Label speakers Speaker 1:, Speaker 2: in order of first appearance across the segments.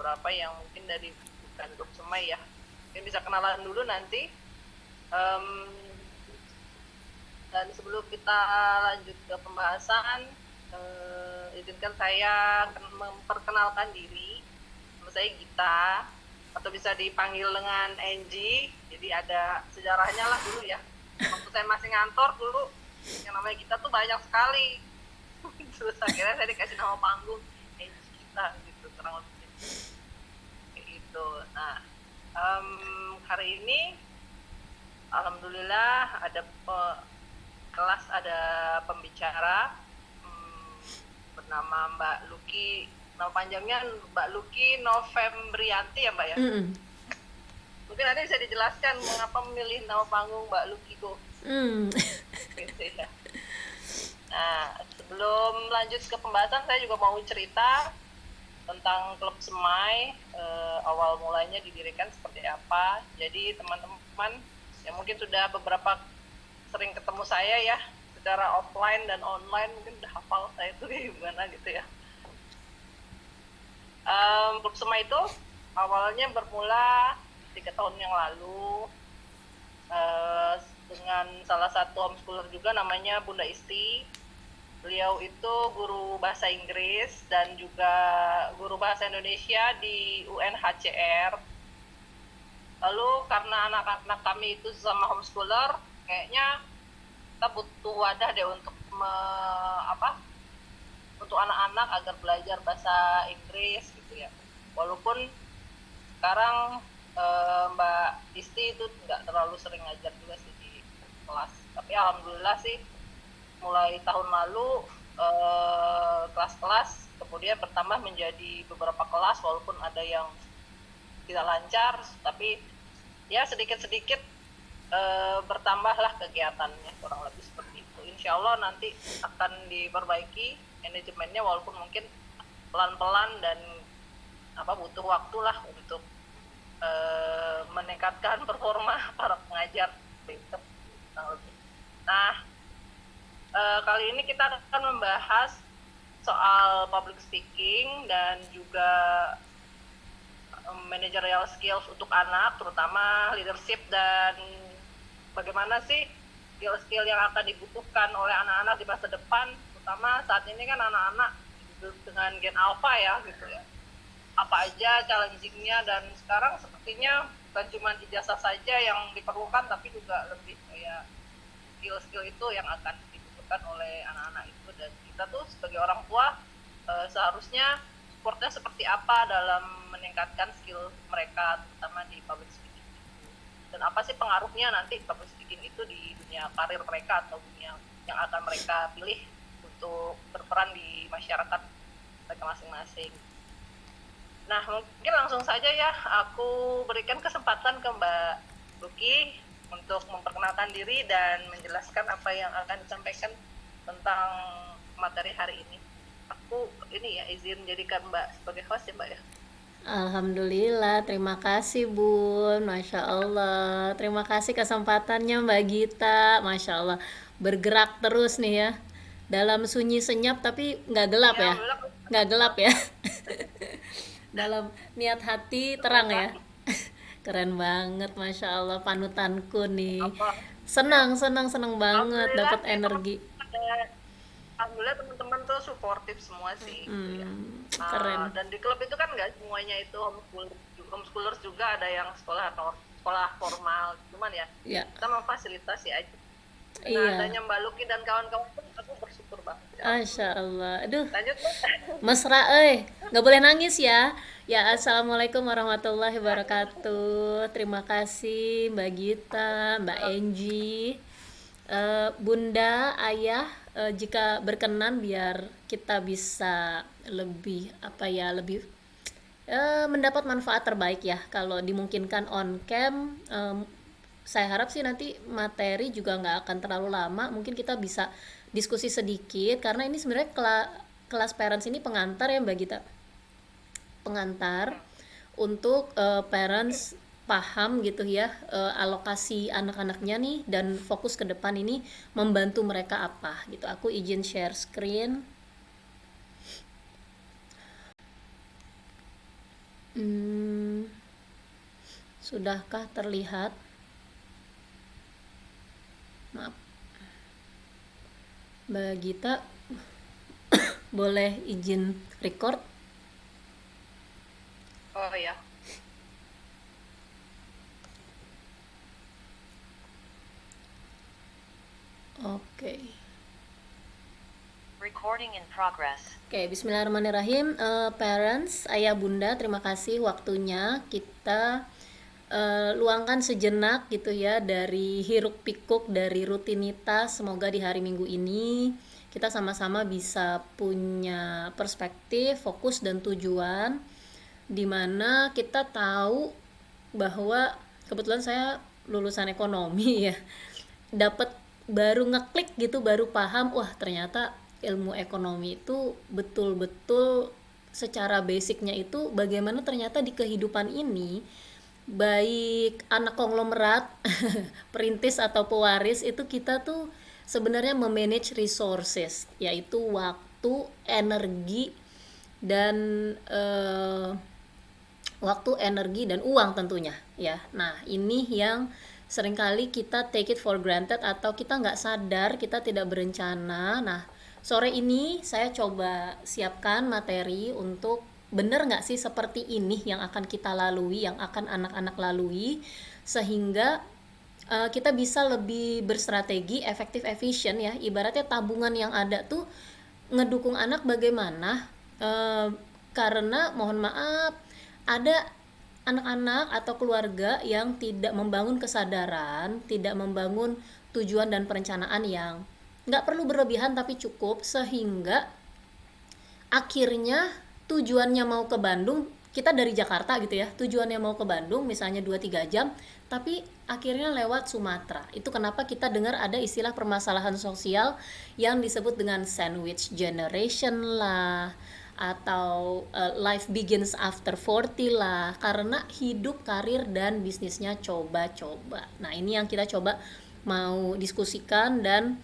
Speaker 1: beberapa yang mungkin dari bukan grup semai ya. Mungkin bisa kenalan dulu nanti. Dan sebelum kita lanjut ke pembahasan, izinkan saya memperkenalkan diri. Nama saya Gita, atau bisa dipanggil dengan Angie. Jadi ada sejarahnya lah dulu ya. Waktu saya masih ngantor dulu, yang namanya Gita tuh banyak sekali. Terus akhirnya saya dikasih nama panggung Angie Gita gitu, kurang lebih kayak gitu. Nah, hari ini alhamdulillah ada kelas, ada pembicara bernama Mbak Luki. Nama panjangnya Mbak Luki Novembrianti ya Mbak ya. Mungkin nanti bisa dijelaskan mengapa memilih nama panggung Mbak Luki Go. Gitu ya. Nah, sebelum lanjut ke pembahasan, saya juga mau cerita tentang klub semai, awal mulanya didirikan seperti apa. Jadi teman-teman yang mungkin sudah beberapa sering ketemu saya ya secara offline dan online, mungkin udah hafal saya itu gimana gitu ya. Klub semai itu awalnya bermula 3 tahun yang lalu dengan salah satu homeschooler juga namanya Bunda Isti. Beliau itu guru bahasa Inggris dan juga guru bahasa Indonesia di UNHCR. Lalu karena anak-anak kami itu sama homeschooler, kayaknya kita butuh wadah deh untuk untuk anak-anak agar belajar bahasa Inggris gitu ya. Walaupun sekarang Mbak Isti itu nggak terlalu sering ngajar juga sih di kelas, tapi alhamdulillah sih mulai tahun lalu kelas-kelas kemudian bertambah menjadi beberapa kelas, walaupun ada yang tidak lancar, tapi ya sedikit-sedikit bertambahlah kegiatannya, kurang lebih seperti itu. Insya Allah nanti akan diperbaiki manajemennya, walaupun mungkin pelan-pelan dan butuh waktu lah untuk meningkatkan performa para pengajar. Nah, kali ini kita akan membahas soal public speaking dan juga managerial skills untuk anak, terutama leadership dan bagaimana sih skill-skill yang akan dibutuhkan oleh anak-anak di masa depan, terutama saat ini kan anak-anak dengan Gen Alpha ya gitu ya. Apa aja challenging-nya, dan sekarang sepertinya bukan cuma ijazah saja yang diperlukan, tapi juga lebih kayak skill-skill itu yang akan dibutuhkan oleh anak-anak itu. Dan kita tuh sebagai orang tua seharusnya supportnya seperti apa dalam meningkatkan skill mereka, terutama di public speaking itu. Dan apa sih pengaruhnya nanti public speaking itu di dunia karir mereka atau dunia yang akan mereka pilih untuk berperan di masyarakat mereka masing-masing. Nah, mungkin langsung saja ya aku berikan kesempatan ke Mbak Luki untuk memperkenalkan diri dan menjelaskan apa yang akan disampaikan tentang materi hari ini. Aku ini ya izin jadikan Mbak sebagai host ya Mbak ya.
Speaker 2: Alhamdulillah, terima kasih Bun, Masya Allah. Terima kasih kesempatannya Mbak Gita, Masya Allah. Bergerak terus nih ya, dalam sunyi senyap tapi nggak gelap
Speaker 1: Ya,
Speaker 2: ya,
Speaker 1: alhamdulillah.
Speaker 2: nggak gelap ya. Dalam niat hati terang ya. Keren banget, Masya Allah, panutanku nih.
Speaker 1: Apa? Ya.
Speaker 2: Senang banget
Speaker 1: Alhamdulillah
Speaker 2: dapat
Speaker 1: sih
Speaker 2: energi.
Speaker 1: alhamdulillah teman-teman tuh suportif semua sih gitu ya.
Speaker 2: Keren.
Speaker 1: Dan di klub itu kan nggak semuanya itu homeschoolers juga, ada yang sekolah formal, cuman ya
Speaker 2: Ya,
Speaker 1: kita memfasilitasi aja. Nah,
Speaker 2: iya.
Speaker 1: adanya Mbak Luki dan kawan-kawan pun aku bersyukur banget ya.
Speaker 2: Masya Allah. Aduh,
Speaker 1: Lanjut Mbak.
Speaker 2: mesra nggak boleh nangis ya. Ya, assalamualaikum warahmatullahi wabarakatuh. Terima kasih Mbak Gita, Mbak Angie, Bunda, Ayah, jika berkenan biar kita bisa lebih lebih mendapat manfaat terbaik ya. Kalau dimungkinkan on cam, saya harap sih nanti materi juga nggak akan terlalu lama. Mungkin kita bisa diskusi sedikit karena ini sebenarnya kelas parents ini pengantar ya Mbak Gita, pengantar untuk parents paham gitu ya, alokasi anak-anaknya nih dan fokus ke depan ini membantu mereka apa gitu. Aku izin share screen. Hmm, sudahkah terlihat? Maaf, Mbak Gita, boleh izin record?
Speaker 1: Oh ya.
Speaker 2: Oke.
Speaker 3: Recording in progress.
Speaker 2: Oke, bismillahirrahmanirrahim. Parents, ayah bunda, terima kasih waktunya. Kita luangkan sejenak gitu ya dari hiruk pikuk, dari rutinitas. Semoga di hari Minggu ini kita sama-sama bisa punya perspektif, fokus dan tujuan, dimana kita tahu bahwa kebetulan saya lulusan ekonomi ya, dapat baru ngeklik gitu, baru paham, wah ternyata ilmu ekonomi itu betul-betul secara basicnya itu bagaimana ternyata di kehidupan ini, baik anak konglomerat perintis atau pewaris, itu kita tuh sebenarnya memanage resources, yaitu waktu, energi, dan waktu, energi, dan uang tentunya ya. Nah ini yang seringkali kita take it for granted atau kita nggak sadar, kita tidak berencana. Nah sore ini saya coba siapkan materi untuk bener nggak sih seperti ini yang akan kita lalui, yang akan anak-anak lalui, sehingga kita bisa lebih berstrategi, efektif, efisien ya. Ibaratnya tabungan yang ada tuh ngedukung anak bagaimana, karena mohon maaf ada anak-anak atau keluarga yang tidak membangun kesadaran, tidak membangun tujuan dan perencanaan yang nggak perlu berlebihan tapi cukup, sehingga akhirnya tujuannya mau ke Bandung, kita dari Jakarta gitu ya, tujuannya mau ke Bandung misalnya 2-3 jam, tapi akhirnya lewat Sumatera. Itu kenapa kita dengar ada istilah permasalahan sosial yang disebut dengan sandwich generation lah, atau life begins after 40 lah, karena hidup, karir, dan bisnisnya coba-coba. Nah ini yang kita coba mau diskusikan, dan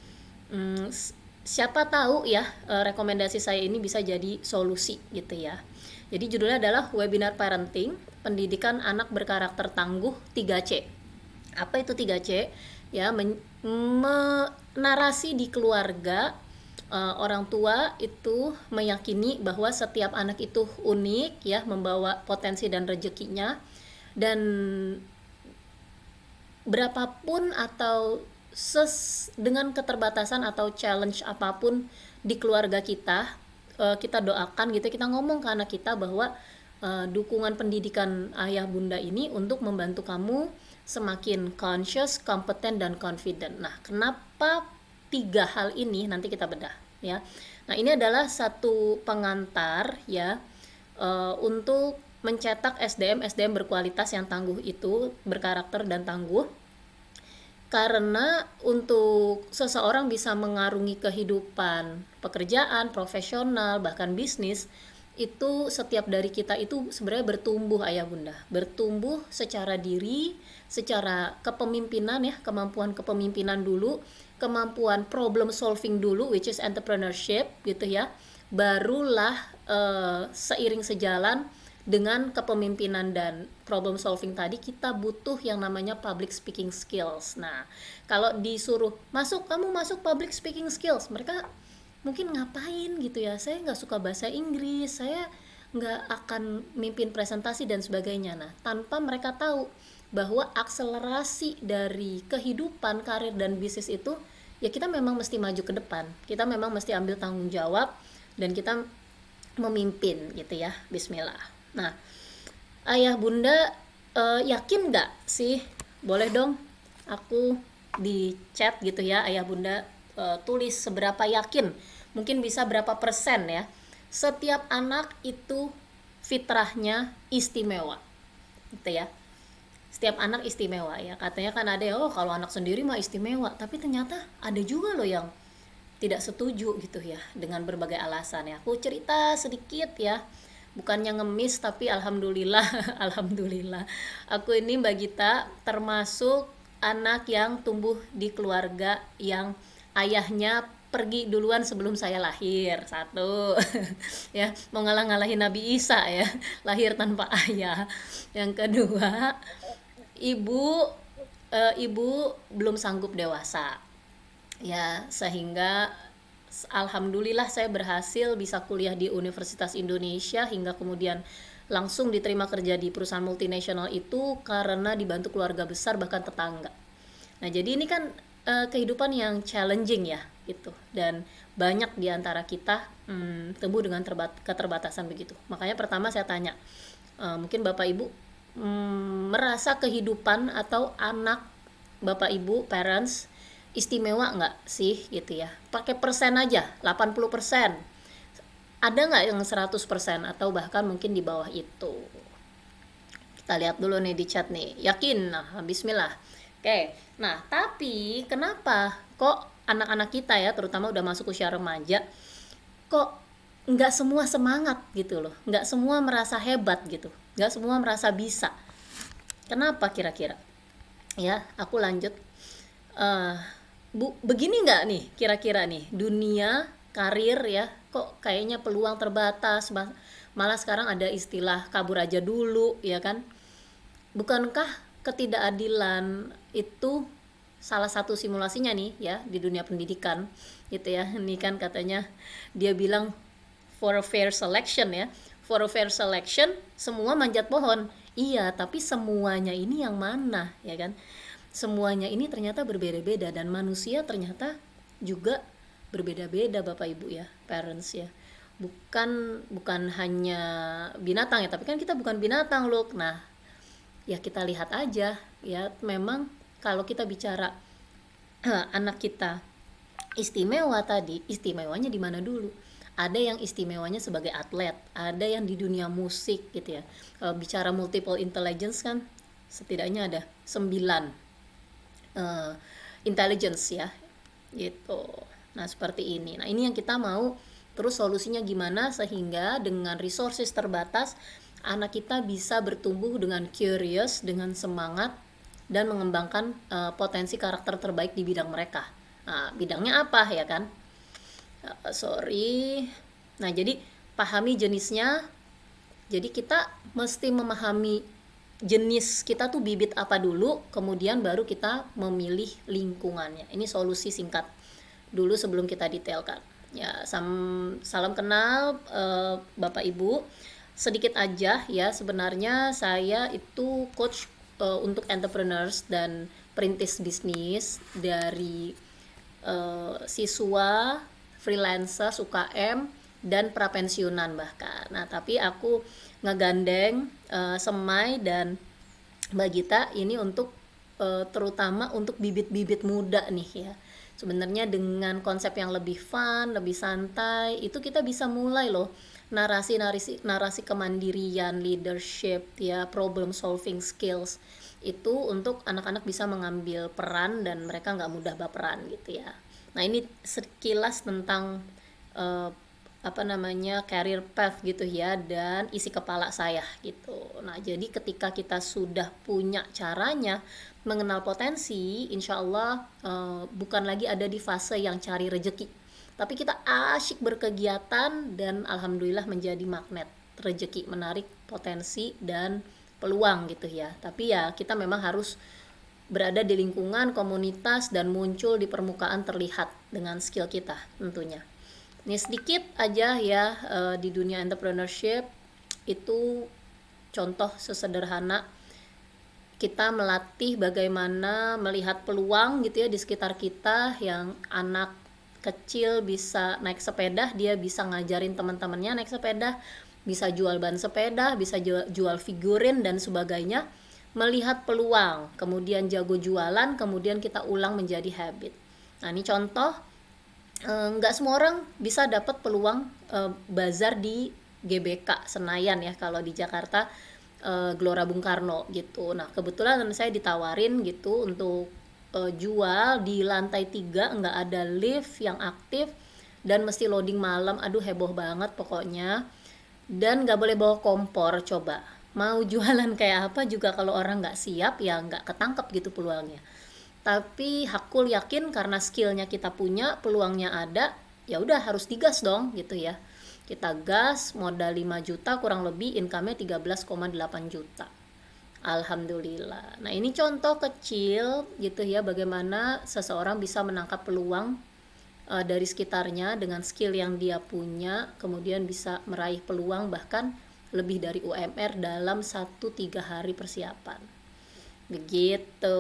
Speaker 2: siapa tahu ya rekomendasi saya ini bisa jadi solusi gitu ya. Jadi judulnya adalah webinar parenting, pendidikan anak berkarakter tangguh 3C. Apa itu 3C? Ya, narasi di keluarga, orang tua itu meyakini bahwa setiap anak itu unik ya, membawa potensi dan rezekinya, dan berapapun atau dengan keterbatasan atau challenge apapun di keluarga kita, kita doakan gitu, kita ngomong ke anak kita bahwa dukungan pendidikan ayah bunda ini untuk membantu kamu semakin conscious, kompeten, dan confident. Nah kenapa 3 hal ini nanti kita bedah ya. Nah ini adalah satu pengantar ya, untuk mencetak SDM berkualitas yang tangguh itu, berkarakter dan tangguh. Karena untuk seseorang bisa mengarungi kehidupan, pekerjaan, profesional, bahkan bisnis, itu setiap dari kita itu sebenarnya bertumbuh ayah bunda, bertumbuh secara diri, secara kepemimpinan ya, kemampuan kepemimpinan dulu, kemampuan problem solving dulu, which is entrepreneurship gitu ya, barulah seiring sejalan dengan kepemimpinan dan problem solving tadi, kita butuh yang namanya public speaking skills. Nah kalau disuruh kamu masuk public speaking skills, mereka mungkin ngapain gitu ya, saya nggak suka bahasa Inggris, saya nggak akan mimpin presentasi dan sebagainya. Nah tanpa mereka tahu bahwa akselerasi dari kehidupan, karir, dan bisnis itu ya kita memang mesti maju ke depan, kita memang mesti ambil tanggung jawab, dan kita memimpin gitu ya. Bismillah. Nah ayah bunda, yakin nggak sih, boleh dong aku di chat gitu ya, ayah bunda tulis seberapa yakin, mungkin bisa berapa persen ya, setiap anak itu fitrahnya istimewa gitu ya. Setiap anak istimewa ya, katanya kan ada ya, oh kalau anak sendiri mah istimewa, tapi ternyata ada juga loh yang tidak setuju gitu ya, dengan berbagai alasan ya. Aku cerita sedikit ya, bukannya ngemis tapi alhamdulillah alhamdulillah aku ini Mbak Gita termasuk anak yang tumbuh di keluarga yang ayahnya pergi duluan sebelum saya lahir, satu. Ya, mau ngalah-ngalahin Nabi Isa ya, lahir tanpa ayah. Yang kedua, ibu ibu belum sanggup dewasa, ya, sehingga alhamdulillah saya berhasil bisa kuliah di Universitas Indonesia hingga kemudian langsung diterima kerja di perusahaan multinasional itu karena dibantu keluarga besar bahkan tetangga. Nah, jadi ini kan kehidupan yang challenging ya gitu, dan banyak di antara kita tumbuh dengan keterbatasan begitu. Makanya pertama saya tanya, mungkin Bapak Ibu merasa kehidupan atau anak Bapak Ibu parents istimewa nggak sih gitu ya, pakai persen aja, 80%, ada nggak yang 100% atau bahkan mungkin di bawah itu? Kita lihat dulu nih di chat nih, yakin? Nah, bismillah. Oke, nah tapi kenapa kok anak-anak kita ya, terutama udah masuk usia remaja, kok nggak semua semangat gitu loh, nggak semua merasa hebat gitu, nggak semua merasa bisa? Kenapa kira-kira? Ya, aku lanjut. Eh, Bu, begini nggak nih kira-kira nih dunia karir ya, kok kayaknya peluang terbatas, malah sekarang ada istilah kabur aja dulu ya kan? Bukankah ketidakadilan itu salah satu simulasinya nih ya di dunia pendidikan gitu ya? Ini kan katanya dia bilang for a fair selection ya, for a fair selection semua manjat pohon, iya, tapi semuanya ini yang mana ya kan? Semuanya ini ternyata berbeda-beda, dan manusia ternyata juga berbeda-beda Bapak Ibu ya, parents ya. Bukan hanya binatang ya, tapi kan kita bukan binatang loh. Nah, ya kita lihat aja ya, memang kalau kita bicara anak kita istimewa tadi, istimewanya di mana dulu? Ada yang istimewanya sebagai atlet, ada yang di dunia musik gitu ya. Kalau bicara multiple intelligence kan setidaknya ada 9 intelligence ya gitu. Nah, seperti ini. Nah, ini yang kita mau. Terus solusinya gimana sehingga dengan resources terbatas anak kita bisa bertumbuh dengan curious, dengan semangat, dan mengembangkan potensi karakter terbaik di bidang mereka. Nah, bidangnya apa ya kan? Sorry. Nah, jadi pahami jenisnya. Jadi kita mesti memahami jenis kita tuh bibit apa dulu, kemudian baru kita memilih lingkungannya. Ini solusi singkat dulu sebelum kita detailkan. Ya, salam kenal Bapak Ibu. Sedikit aja ya, sebenarnya saya itu coach untuk entrepreneurs dan perintis bisnis dari siswa, freelancer, UKM, dan prapensiunan bahkan. Nah, tapi aku ngegandeng Semai dan Mbak Gita ini untuk terutama untuk bibit-bibit muda nih ya. Sebenarnya dengan konsep yang lebih fun, lebih santai, itu kita bisa mulai loh narasi kemandirian, leadership ya, problem solving skills itu untuk anak-anak bisa mengambil peran dan mereka nggak mudah baperan gitu ya. Nah, ini sekilas tentang career path gitu ya, dan isi kepala saya gitu. Nah, jadi ketika kita sudah punya caranya mengenal potensi, insya Allah bukan lagi ada di fase yang cari rejeki, tapi kita asyik berkegiatan dan alhamdulillah menjadi magnet rejeki, menarik potensi dan peluang gitu ya. Tapi ya kita memang harus berada di lingkungan komunitas dan muncul di permukaan terlihat dengan skill kita tentunya. Ini sedikit aja ya di dunia entrepreneurship itu contoh sesederhana kita melatih bagaimana melihat peluang gitu ya di sekitar kita. Yang anak kecil bisa naik sepeda, dia bisa ngajarin teman-temannya naik sepeda, bisa jual ban sepeda, bisa jual figurin dan sebagainya. Melihat peluang, kemudian jago jualan, kemudian kita ulang menjadi habit. Nah, ini contoh. Nggak semua orang bisa dapat peluang bazar di GBK Senayan ya, kalau di Jakarta Gelora Bung Karno gitu. Nah, kebetulan saya ditawarin gitu untuk jual di lantai 3, nggak ada lift yang aktif dan mesti loading malam. Aduh, heboh banget pokoknya, dan nggak boleh bawa kompor. Coba mau jualan kayak apa juga kalau orang nggak siap ya nggak ketangkep gitu peluangnya. Tapi hakul yakin karena skillnya kita punya, peluangnya ada, ya udah harus digas dong gitu ya. Kita gas, modal 5 juta kurang lebih, income-nya 13,8 juta. Alhamdulillah. Nah, ini contoh kecil gitu ya bagaimana seseorang bisa menangkap peluang dari sekitarnya dengan skill yang dia punya, kemudian bisa meraih peluang bahkan lebih dari UMR dalam 1-3 hari persiapan. Begitu.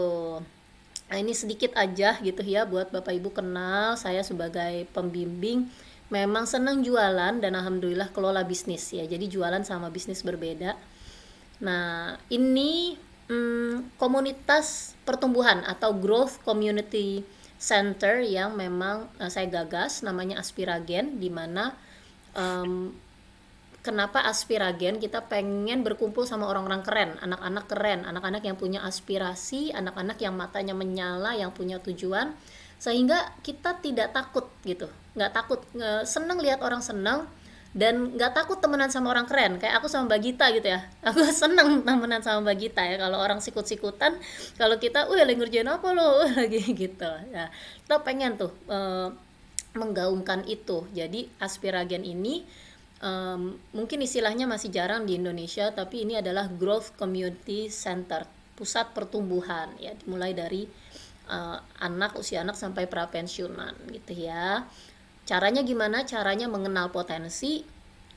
Speaker 2: Nah, ini sedikit aja gitu ya buat Bapak Ibu kenal saya sebagai pembimbing. Memang senang jualan dan alhamdulillah kelola bisnis ya. Jadi jualan sama bisnis berbeda. Nah, ini komunitas pertumbuhan atau growth community center yang memang saya gagas, namanya Aspiragen, di mana kenapa Aspiragen, kita pengen berkumpul sama orang-orang keren, anak-anak yang punya aspirasi, anak-anak yang matanya menyala, yang punya tujuan, sehingga kita tidak takut gitu, nggak takut, seneng lihat orang seneng, dan nggak takut temenan sama orang keren kayak aku sama Mbak Gita gitu ya. Aku seneng temenan sama Mbak Gita ya, kalau orang sikut-sikutan, kalau kita lagi ngerjain apa lo lagi gitu ya. Kita pengen tuh menggaungkan itu. Jadi Aspiragen ini mungkin istilahnya masih jarang di Indonesia, tapi ini adalah growth community center, pusat pertumbuhan ya, dimulai dari usia anak sampai prapensiunan gitu ya. Caranya gimana? Caranya mengenal potensi,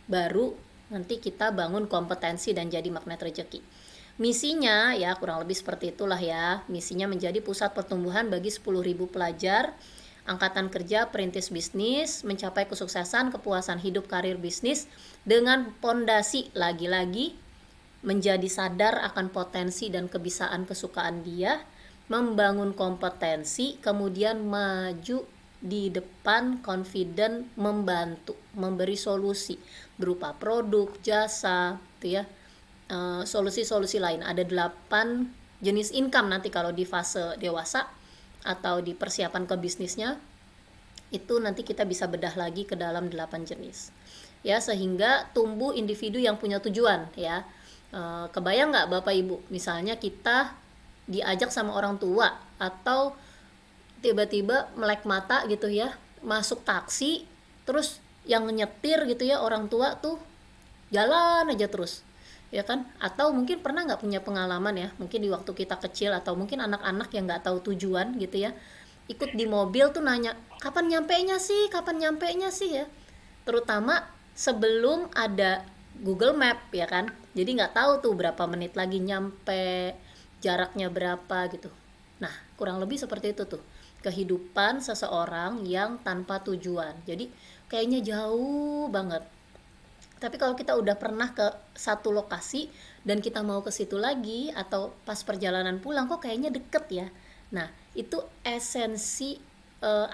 Speaker 2: baru nanti kita bangun kompetensi dan jadi magnet rezeki. Misinya ya kurang lebih seperti itulah ya. Misinya menjadi pusat pertumbuhan bagi 10.000 pelajar angkatan kerja perintis bisnis, mencapai kesuksesan, kepuasan hidup, karir bisnis dengan pondasi lagi-lagi menjadi sadar akan potensi dan kebisaan kesukaan dia, membangun kompetensi, kemudian maju di depan confident, membantu, memberi solusi berupa produk, jasa, gitu ya, solusi-solusi lain. Ada 8 jenis income nanti kalau di fase dewasa atau di persiapan ke bisnisnya, itu nanti kita bisa bedah lagi ke dalam 8 jenis ya, sehingga tumbuh individu yang punya tujuan ya. Kebayang nggak Bapak Ibu, misalnya kita diajak sama orang tua atau tiba-tiba melek mata gitu ya, masuk taksi, terus yang nyetir gitu ya orang tua tuh jalan aja terus ya kan. Atau mungkin pernah nggak punya pengalaman ya, mungkin di waktu kita kecil atau mungkin anak-anak yang nggak tahu tujuan gitu ya, ikut di mobil tuh nanya kapan nyampenya sih ya, terutama sebelum ada Google Map ya kan, jadi nggak tahu tuh berapa menit lagi nyampe, jaraknya berapa gitu. Nah kurang lebih seperti itu tuh kehidupan seseorang yang tanpa tujuan, jadi kayaknya jauh banget. Tapi kalau kita udah pernah ke satu lokasi dan kita mau ke situ lagi, atau pas perjalanan pulang kok kayaknya deket ya. Nah itu esensi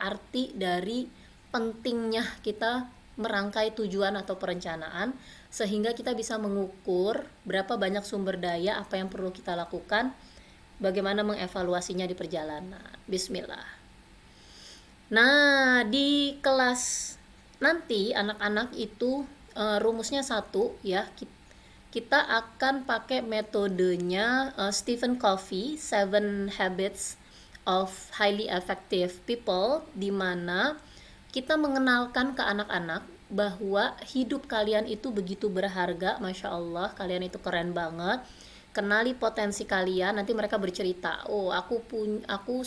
Speaker 2: arti dari pentingnya kita merangkai tujuan atau perencanaan, sehingga kita bisa mengukur berapa banyak sumber daya, apa yang perlu kita lakukan, bagaimana mengevaluasinya di perjalanan. Bismillah. Nah di kelas nanti anak-anak itu rumusnya satu ya, kita akan pakai metodenya Stephen Covey, 7 Habits of Highly Effective People, di mana kita mengenalkan ke anak-anak bahwa hidup kalian itu begitu berharga, Masya Allah, kalian itu keren banget. Kenali potensi kalian, nanti mereka bercerita, aku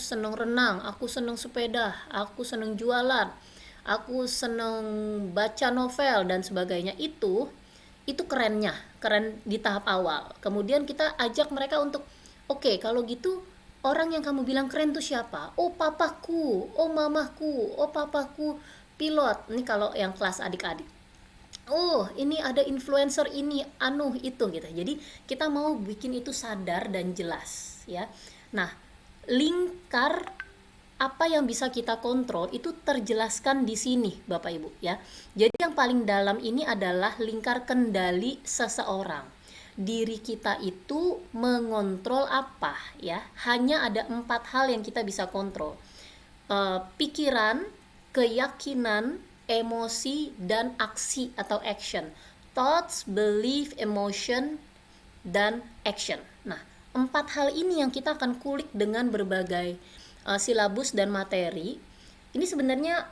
Speaker 2: seneng renang, aku seneng sepeda, aku seneng jualan, aku seneng baca novel dan sebagainya. Itu keren di tahap awal. Kemudian kita ajak mereka untuk oke, kalau gitu orang yang kamu bilang keren tuh siapa? Oh papaku, oh mamaku, oh papaku pilot. Ini kalau yang kelas adik-adik. Oh ini ada influencer ini, itu gitu. Jadi kita mau bikin itu sadar dan jelas ya. Nah lingkar apa yang bisa kita kontrol itu terjelaskan di sini Bapak Ibu ya. Jadi yang paling dalam ini adalah lingkar kendali seseorang. Diri kita itu mengontrol apa ya? Hanya ada 4 hal yang kita bisa kontrol. Pikiran, keyakinan, emosi, dan aksi atau action. Thoughts, belief, emotion, dan action. Nah 4 hal ini yang kita akan kulik dengan berbagai silabus dan materi. Ini sebenarnya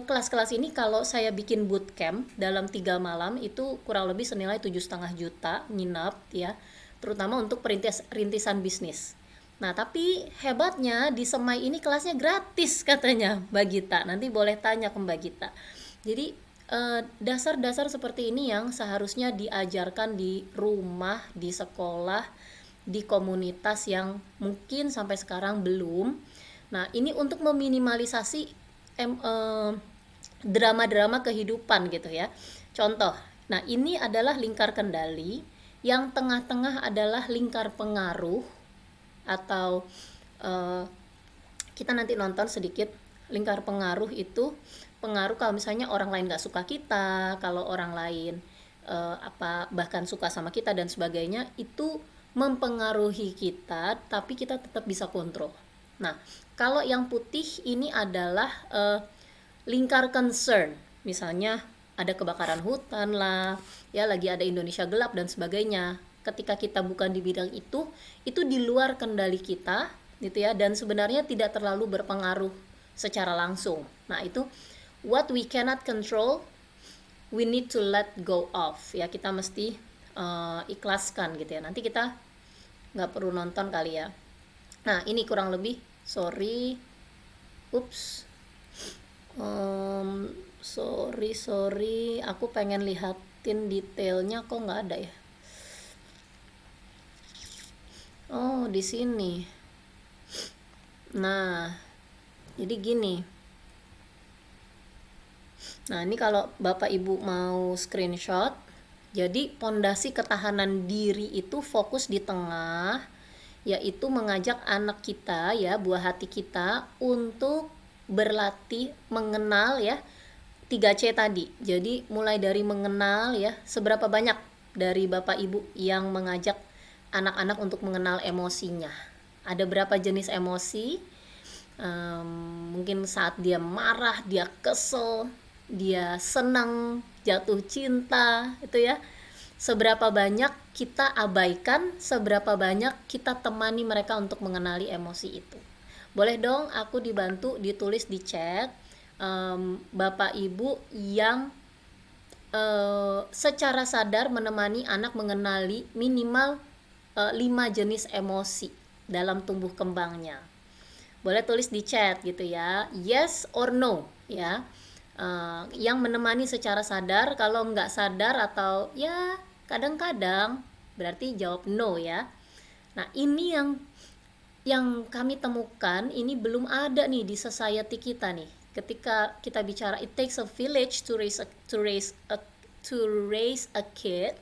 Speaker 2: kelas-kelas ini kalau saya bikin bootcamp dalam 3 malam itu kurang lebih senilai 7,5 juta nginap ya, terutama untuk rintisan bisnis. Nah, tapi hebatnya di Semai ini kelasnya gratis katanya Mbak Gita. Nanti boleh tanya ke Mbak Gita. Jadi dasar-dasar seperti ini yang seharusnya diajarkan di rumah, di sekolah, di komunitas yang mungkin sampai sekarang belum. Nah, ini untuk meminimalisasi drama-drama kehidupan gitu ya. Contoh, nah ini adalah lingkar kendali, yang tengah-tengah adalah lingkar pengaruh, atau kita nanti nonton sedikit. Lingkar pengaruh itu pengaruh kalau misalnya orang lain gak suka kita, kalau orang lain bahkan suka sama kita dan sebagainya, itu mempengaruhi kita, tapi kita tetap bisa kontrol. Nah, kalau yang putih ini adalah lingkar concern. Misalnya ada kebakaran hutan lah, ya lagi ada Indonesia gelap dan sebagainya. Ketika kita bukan di bidang itu di luar kendali kita, gitu ya, dan sebenarnya tidak terlalu berpengaruh secara langsung. Nah, itu what we cannot control, we need to let go of. Ya, kita mesti ikhlaskan gitu ya. Nanti kita nggak perlu nonton kali ya. Nah, ini kurang lebih, sorry, sorry, aku pengen lihatin detailnya kok nggak ada ya. Oh, di sini. Nah, jadi gini. Nah, ini kalau Bapak Ibu mau screenshot, jadi pondasi ketahanan diri itu fokus di tengah, yaitu mengajak anak kita ya, buah hati kita untuk berlatih mengenal ya 3C tadi. Jadi mulai dari mengenal ya, seberapa banyak dari Bapak Ibu yang mengajak anak-anak untuk mengenal emosinya. Ada berapa jenis emosi? Mungkin saat dia marah, dia kesel, dia senang, jatuh cinta, itu ya. Seberapa banyak kita abaikan, seberapa banyak kita temani mereka untuk mengenali emosi itu. Boleh dong aku dibantu ditulis di chat Bapak Ibu yang secara sadar menemani anak mengenali minimal 5 jenis emosi dalam tumbuh kembangnya. Boleh tulis di chat gitu ya, yes or no ya. Yang menemani secara sadar. Kalau nggak sadar atau ya kadang-kadang, berarti jawab no ya. Nah, ini yang kami temukan, ini belum ada nih di society kita nih. Ketika kita bicara it takes a village to raise a kid,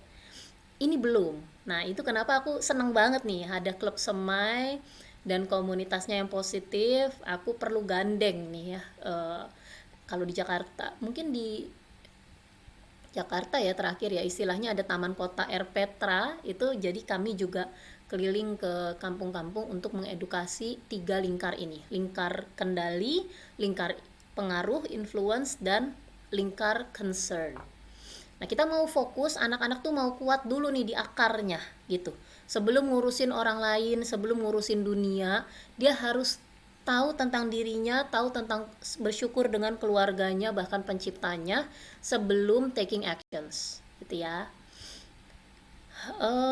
Speaker 2: ini belum. Nah, itu kenapa aku senang banget nih ada klub Semai dan komunitasnya yang positif. Aku perlu gandeng nih ya. Kalau di Jakarta, mungkin di Jakarta ya terakhir ya, istilahnya ada Taman Kota Air Petra itu. Jadi kami juga keliling ke kampung-kampung untuk mengedukasi 3 lingkar ini. Lingkar kendali, lingkar pengaruh, influence, dan lingkar concern. Nah, kita mau fokus, anak-anak tuh mau kuat dulu nih di akarnya gitu. Sebelum ngurusin orang lain, sebelum ngurusin dunia, dia harus tahu tentang dirinya, tahu tentang bersyukur dengan keluarganya, bahkan penciptanya, sebelum taking actions gitu ya.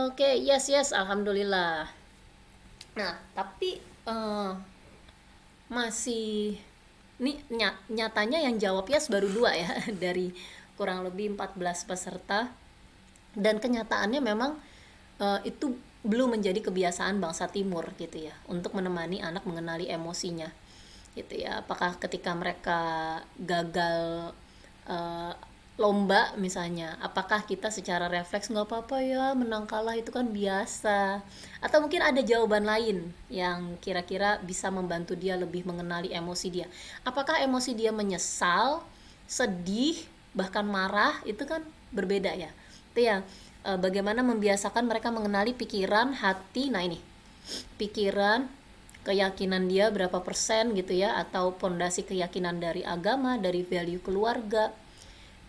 Speaker 2: Oke, yes, alhamdulillah. Nah, tapi masih ini nyatanya yang jawab yes baru 2 ya dari kurang lebih 14 peserta, dan kenyataannya memang itu belum menjadi kebiasaan bangsa timur gitu ya, untuk menemani anak mengenali emosinya gitu ya. Apakah ketika mereka gagal lomba misalnya, apakah kita secara refleks nggak apa-apa ya menang kalah itu kan biasa, atau mungkin ada jawaban lain yang kira-kira bisa membantu dia lebih mengenali emosi dia. Apakah emosi dia menyesal, sedih, bahkan marah, itu kan berbeda ya. Itu ya, bagaimana membiasakan mereka mengenali pikiran, hati. Nah, ini pikiran, keyakinan dia berapa persen gitu ya, atau pondasi keyakinan dari agama, dari value keluarga,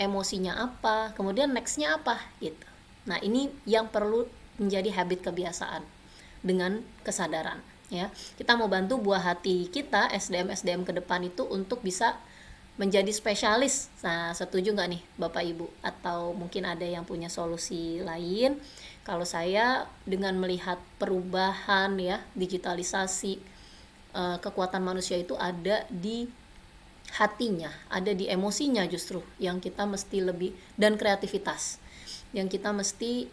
Speaker 2: emosinya apa, kemudian nextnya apa gitu. Nah, ini yang perlu menjadi habit kebiasaan dengan kesadaran ya. Kita mau bantu buah hati kita, SDM ke depan itu untuk bisa menjadi spesialis. Nah, setuju nggak nih Bapak Ibu? Atau mungkin ada yang punya solusi lain? Kalau saya dengan melihat perubahan ya, digitalisasi, kekuatan manusia itu ada di hatinya, ada di emosinya justru yang kita mesti lebih, dan kreativitas yang kita mesti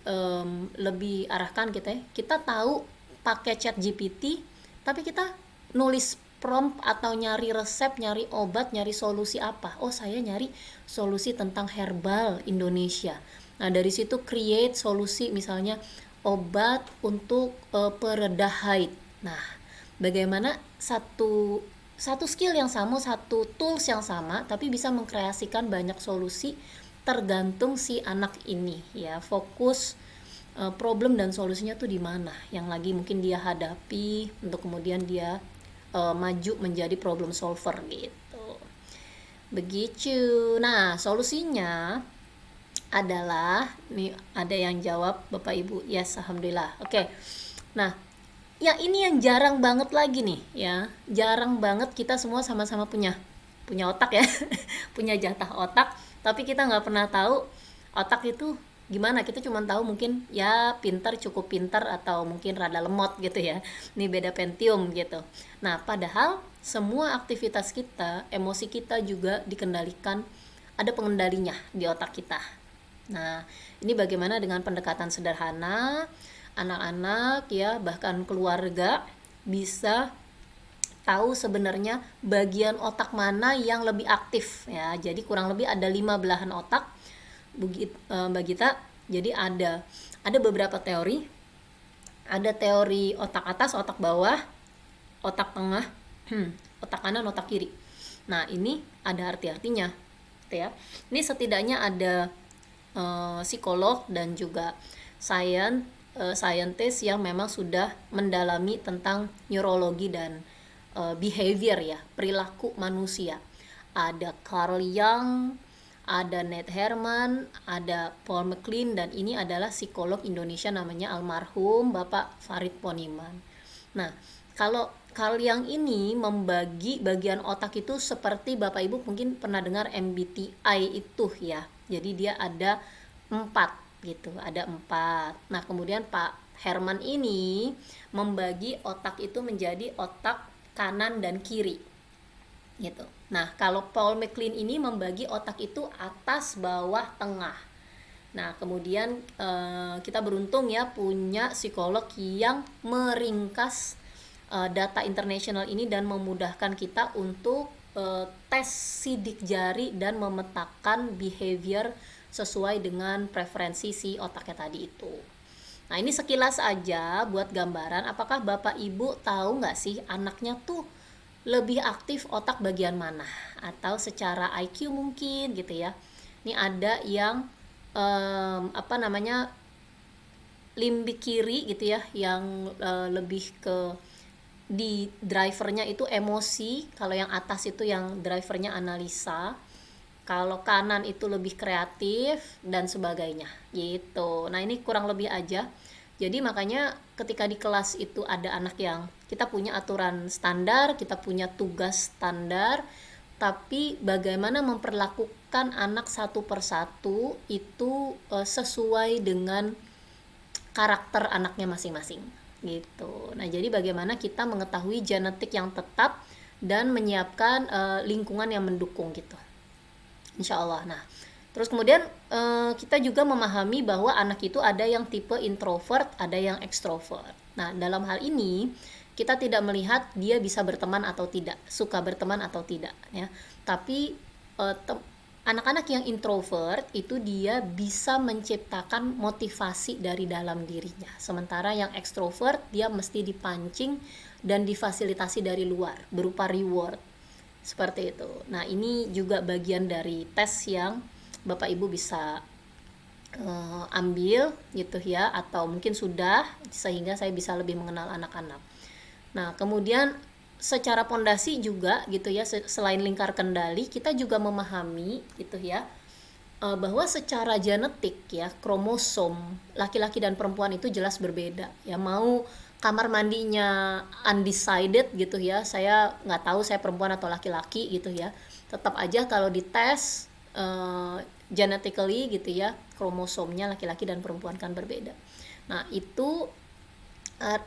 Speaker 2: lebih arahkan kita ya. Kita tahu pakai chat GPT, tapi kita nulis prompt atau nyari resep, nyari obat, nyari solusi apa. Oh, saya nyari solusi tentang herbal Indonesia. Nah, dari situ create solusi misalnya obat untuk peredah haid. Nah, bagaimana satu skill yang sama, satu tools yang sama, tapi bisa mengkreasikan banyak solusi tergantung si anak ini ya, fokus problem dan solusinya tuh di mana yang lagi mungkin dia hadapi untuk kemudian dia maju menjadi problem solver gitu. Begitu. Nah, solusinya adalah nih, ada yang jawab Bapak Ibu, yes, alhamdulillah. Oke. Nah, ya ini yang jarang banget lagi nih ya, jarang banget kita semua sama-sama punya otak ya punya jatah otak, tapi kita nggak pernah tahu otak itu gimana. Kita cuma tahu mungkin ya pintar, cukup pintar, atau mungkin rada lemot gitu ya, ini beda Pentium gitu. Nah, padahal semua aktivitas kita, emosi kita juga dikendalikan, ada pengendalinya di otak kita. Nah, ini bagaimana dengan pendekatan sederhana, anak-anak ya, bahkan keluarga bisa tahu sebenarnya bagian otak mana yang lebih aktif ya. Jadi kurang lebih ada 5 belahan otak Mbak Gita. Jadi ada beberapa teori. Ada teori otak atas, otak bawah, otak tengah, otak kanan, otak kiri. Nah, ini ada arti-artinya gitu ya. Ini setidaknya ada psikolog dan juga scientist yang memang sudah mendalami tentang neurologi dan behavior ya, perilaku manusia. Ada Carl Jung, ada Ned Herman, ada Paul MacLean, dan ini adalah psikolog Indonesia namanya almarhum Bapak Farid Poniman. Nah, kalau Carl Jung ini membagi bagian otak itu seperti Bapak Ibu mungkin pernah dengar MBTI itu ya. Jadi dia ada 4 gitu, ada 4. Nah, kemudian Pak Herman ini membagi otak itu menjadi otak kanan dan kiri gitu. Nah, kalau Paul MacLean ini membagi otak itu atas, bawah, tengah. Nah, kemudian kita beruntung ya punya psikolog yang meringkas data internasional ini dan memudahkan kita untuk tes sidik jari dan memetakan behavior sesuai dengan preferensi si otaknya tadi itu. Nah, ini sekilas aja buat gambaran. Apakah Bapak Ibu tahu nggak sih anaknya tuh lebih aktif otak bagian mana? Atau secara IQ mungkin gitu ya. Ini ada yang limbik kiri gitu ya, yang lebih ke di drivernya itu emosi. Kalau yang atas itu yang drivernya analisa. Kalau kanan itu lebih kreatif dan sebagainya gitu. Nah, ini kurang lebih aja. Jadi makanya ketika di kelas itu ada anak yang kita punya aturan standar, kita punya tugas standar, tapi bagaimana memperlakukan anak satu persatu itu sesuai dengan karakter anaknya masing-masing gitu. Nah, jadi bagaimana kita mengetahui genetik yang tetap dan menyiapkan lingkungan yang mendukung gitu. Insya Allah. Nah, terus kemudian kita juga memahami bahwa anak itu ada yang tipe introvert, ada yang extrovert. Nah, dalam hal ini kita tidak melihat dia bisa berteman atau tidak, suka berteman atau tidak ya. Tapi anak-anak yang introvert itu dia bisa menciptakan motivasi dari dalam dirinya. Sementara yang extrovert dia mesti dipancing dan difasilitasi dari luar berupa reward. Seperti itu. Nah, ini juga bagian dari tes yang Bapak Ibu bisa ambil gitu ya, atau mungkin sudah, sehingga saya bisa lebih mengenal anak-anak. Nah, kemudian secara pondasi juga gitu ya, selain lingkar kendali, kita juga memahami gitu ya, bahwa secara genetik ya, kromosom laki-laki dan perempuan itu jelas berbeda ya. Mau kamar mandinya undecided gitu ya, saya nggak tahu saya perempuan atau laki-laki gitu ya, tetap aja kalau dites genetically gitu ya, kromosomnya laki-laki dan perempuan kan berbeda. Nah itu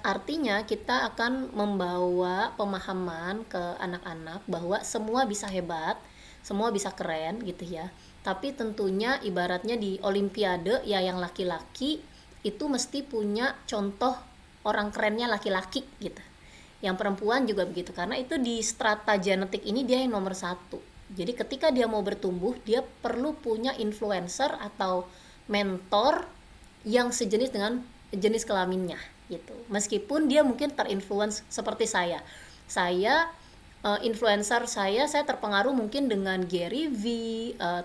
Speaker 2: artinya kita akan membawa pemahaman ke anak-anak bahwa semua bisa hebat, semua bisa keren gitu ya. Tapi tentunya ibaratnya di olimpiade ya, yang laki-laki itu mesti punya contoh orang kerennya laki-laki gitu. Yang perempuan juga begitu, karena itu di strata genetik ini dia yang nomor satu. Jadi ketika dia mau bertumbuh, dia perlu punya influencer atau mentor yang sejenis dengan jenis kelaminnya gitu. Meskipun dia mungkin terinfluence seperti saya influencer saya terpengaruh mungkin dengan Gary V,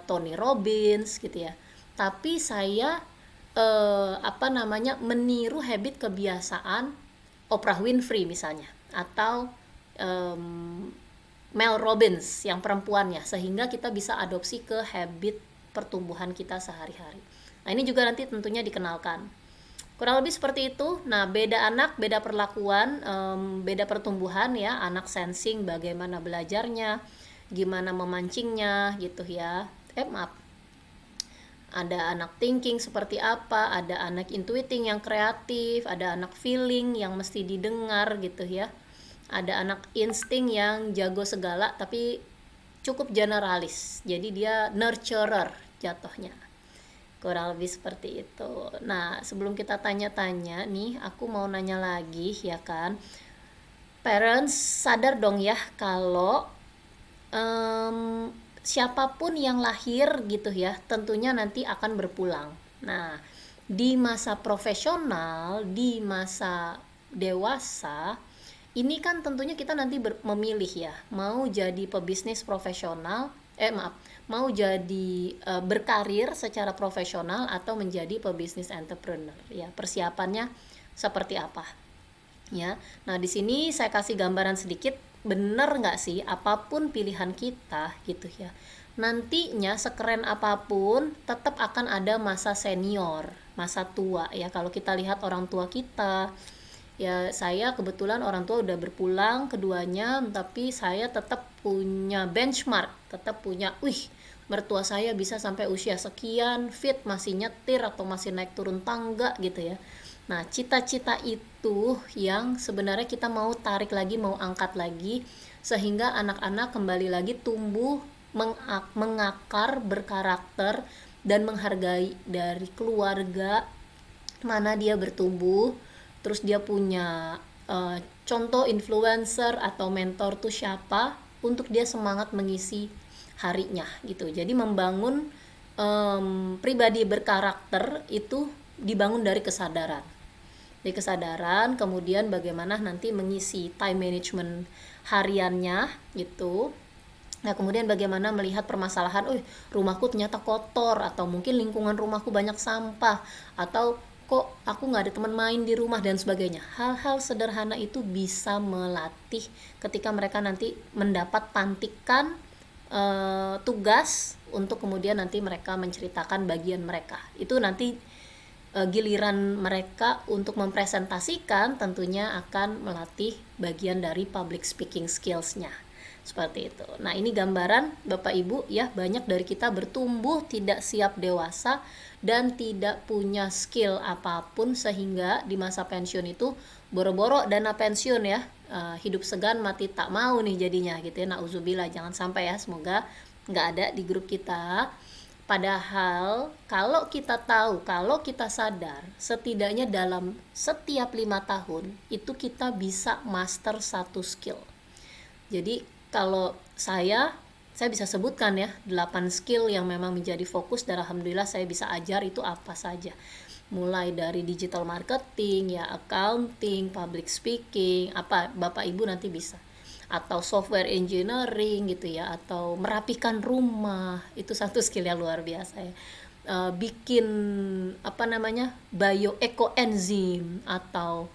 Speaker 2: Tony Robbins gitu ya. Tapi saya meniru habit kebiasaan Oprah Winfrey misalnya, atau Mel Robbins yang perempuannya, sehingga kita bisa adopsi ke habit pertumbuhan kita sehari-hari. Nah ini juga nanti tentunya dikenalkan. Kurang lebih seperti itu. Nah beda anak, beda perlakuan, beda pertumbuhan ya. Anak sensing bagaimana belajarnya, gimana memancingnya gitu ya. Maaf, ada anak thinking seperti apa, ada anak intuiting yang kreatif, ada anak feeling yang mesti didengar gitu ya, ada anak insting yang jago segala tapi cukup generalis, jadi dia nurturer jatuhnya. Kurang lebih seperti itu. Nah sebelum kita tanya-tanya nih, aku mau nanya lagi ya kan, parents sadar dong ya kalau siapapun yang lahir gitu ya, tentunya nanti akan berpulang. Nah, di masa profesional, di masa dewasa, ini kan tentunya kita nanti memilih ya, mau jadi pebisnis profesional, mau jadi berkarir secara profesional atau menjadi pebisnis entrepreneur ya. Persiapannya seperti apa? Ya. Nah, di sini saya kasih gambaran sedikit, bener nggak sih apapun pilihan kita gitu ya, nantinya sekeren apapun tetap akan ada masa senior, masa tua ya. Kalau kita lihat orang tua kita ya, saya kebetulan orang tua udah berpulang keduanya, tapi saya tetap punya benchmark, tetap punya mertua saya bisa sampai usia sekian fit, masih nyetir atau masih naik turun tangga gitu ya. Nah, cita-cita itu yang sebenarnya kita mau tarik lagi, mau angkat lagi, sehingga anak-anak kembali lagi tumbuh, mengakar, berkarakter, dan menghargai dari keluarga mana dia bertumbuh. Terus dia punya contoh influencer atau mentor tuh siapa, untuk dia semangat mengisi harinya gitu. Jadi membangun pribadi berkarakter itu dibangun dari kesadaran, kemudian bagaimana nanti mengisi time management hariannya gitu. Nah kemudian bagaimana melihat permasalahan, rumahku ternyata kotor, atau mungkin lingkungan rumahku banyak sampah, atau kok aku nggak ada teman main di rumah dan sebagainya. Hal-hal sederhana itu bisa melatih ketika mereka nanti mendapat pantikan tugas untuk kemudian nanti mereka menceritakan bagian mereka. Itu nanti giliran mereka untuk mempresentasikan tentunya akan melatih bagian dari public speaking skills-nya. Seperti itu. Nah, ini gambaran Bapak Ibu ya, banyak dari kita bertumbuh tidak siap dewasa dan tidak punya skill apapun, sehingga di masa pensiun itu boro-boro dana pensiun ya, hidup segan mati tak mau nih jadinya gitu ya. Nauzubillah, jangan sampai ya, semoga nggak ada di grup kita. Padahal kalau kita tahu, kalau kita sadar, setidaknya dalam setiap 5 tahun itu kita bisa master satu skill. Jadi kalau saya bisa sebutkan ya 8 skill yang memang menjadi fokus, dan alhamdulillah saya bisa ajar itu apa saja. Mulai dari digital marketing ya, accounting, public speaking, apa Bapak Ibu nanti bisa, atau software engineering gitu ya, atau merapikan rumah, itu satu skill yang luar biasa ya. Bikin bioecoenzim, atau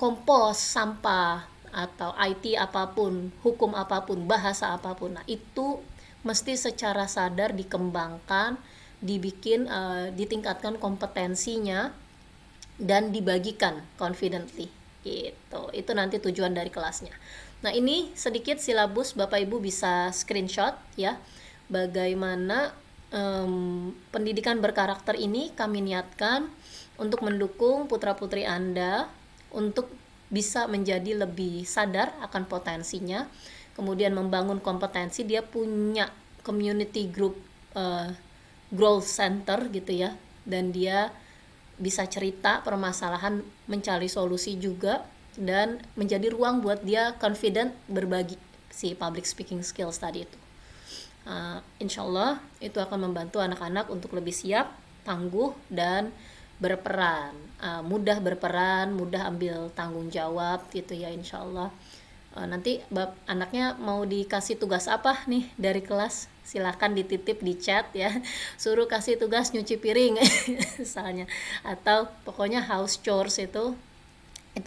Speaker 2: kompos sampah, atau IT apapun, hukum apapun, bahasa apapun. Nah itu mesti secara sadar dikembangkan, dibikin, ditingkatkan kompetensinya dan dibagikan confidently gitu. Itu nanti tujuan dari kelasnya. Nah, ini sedikit silabus, Bapak Ibu bisa screenshot ya, bagaimana pendidikan berkarakter ini kami niatkan untuk mendukung putra-putri Anda untuk bisa menjadi lebih sadar akan potensinya, kemudian membangun kompetensi. Dia punya community group, growth center gitu ya, dan dia bisa cerita permasalahan, mencari solusi juga, dan menjadi ruang buat dia confident berbagi si public speaking skills tadi itu. Insya Allah itu akan membantu anak-anak untuk lebih siap, tangguh, dan berperan, mudah berperan, mudah ambil tanggung jawab gitu ya, insya Allah. Nanti anaknya mau dikasih tugas apa nih dari kelas, silahkan dititip di chat ya, suruh kasih tugas nyuci piring misalnya, atau pokoknya house chores itu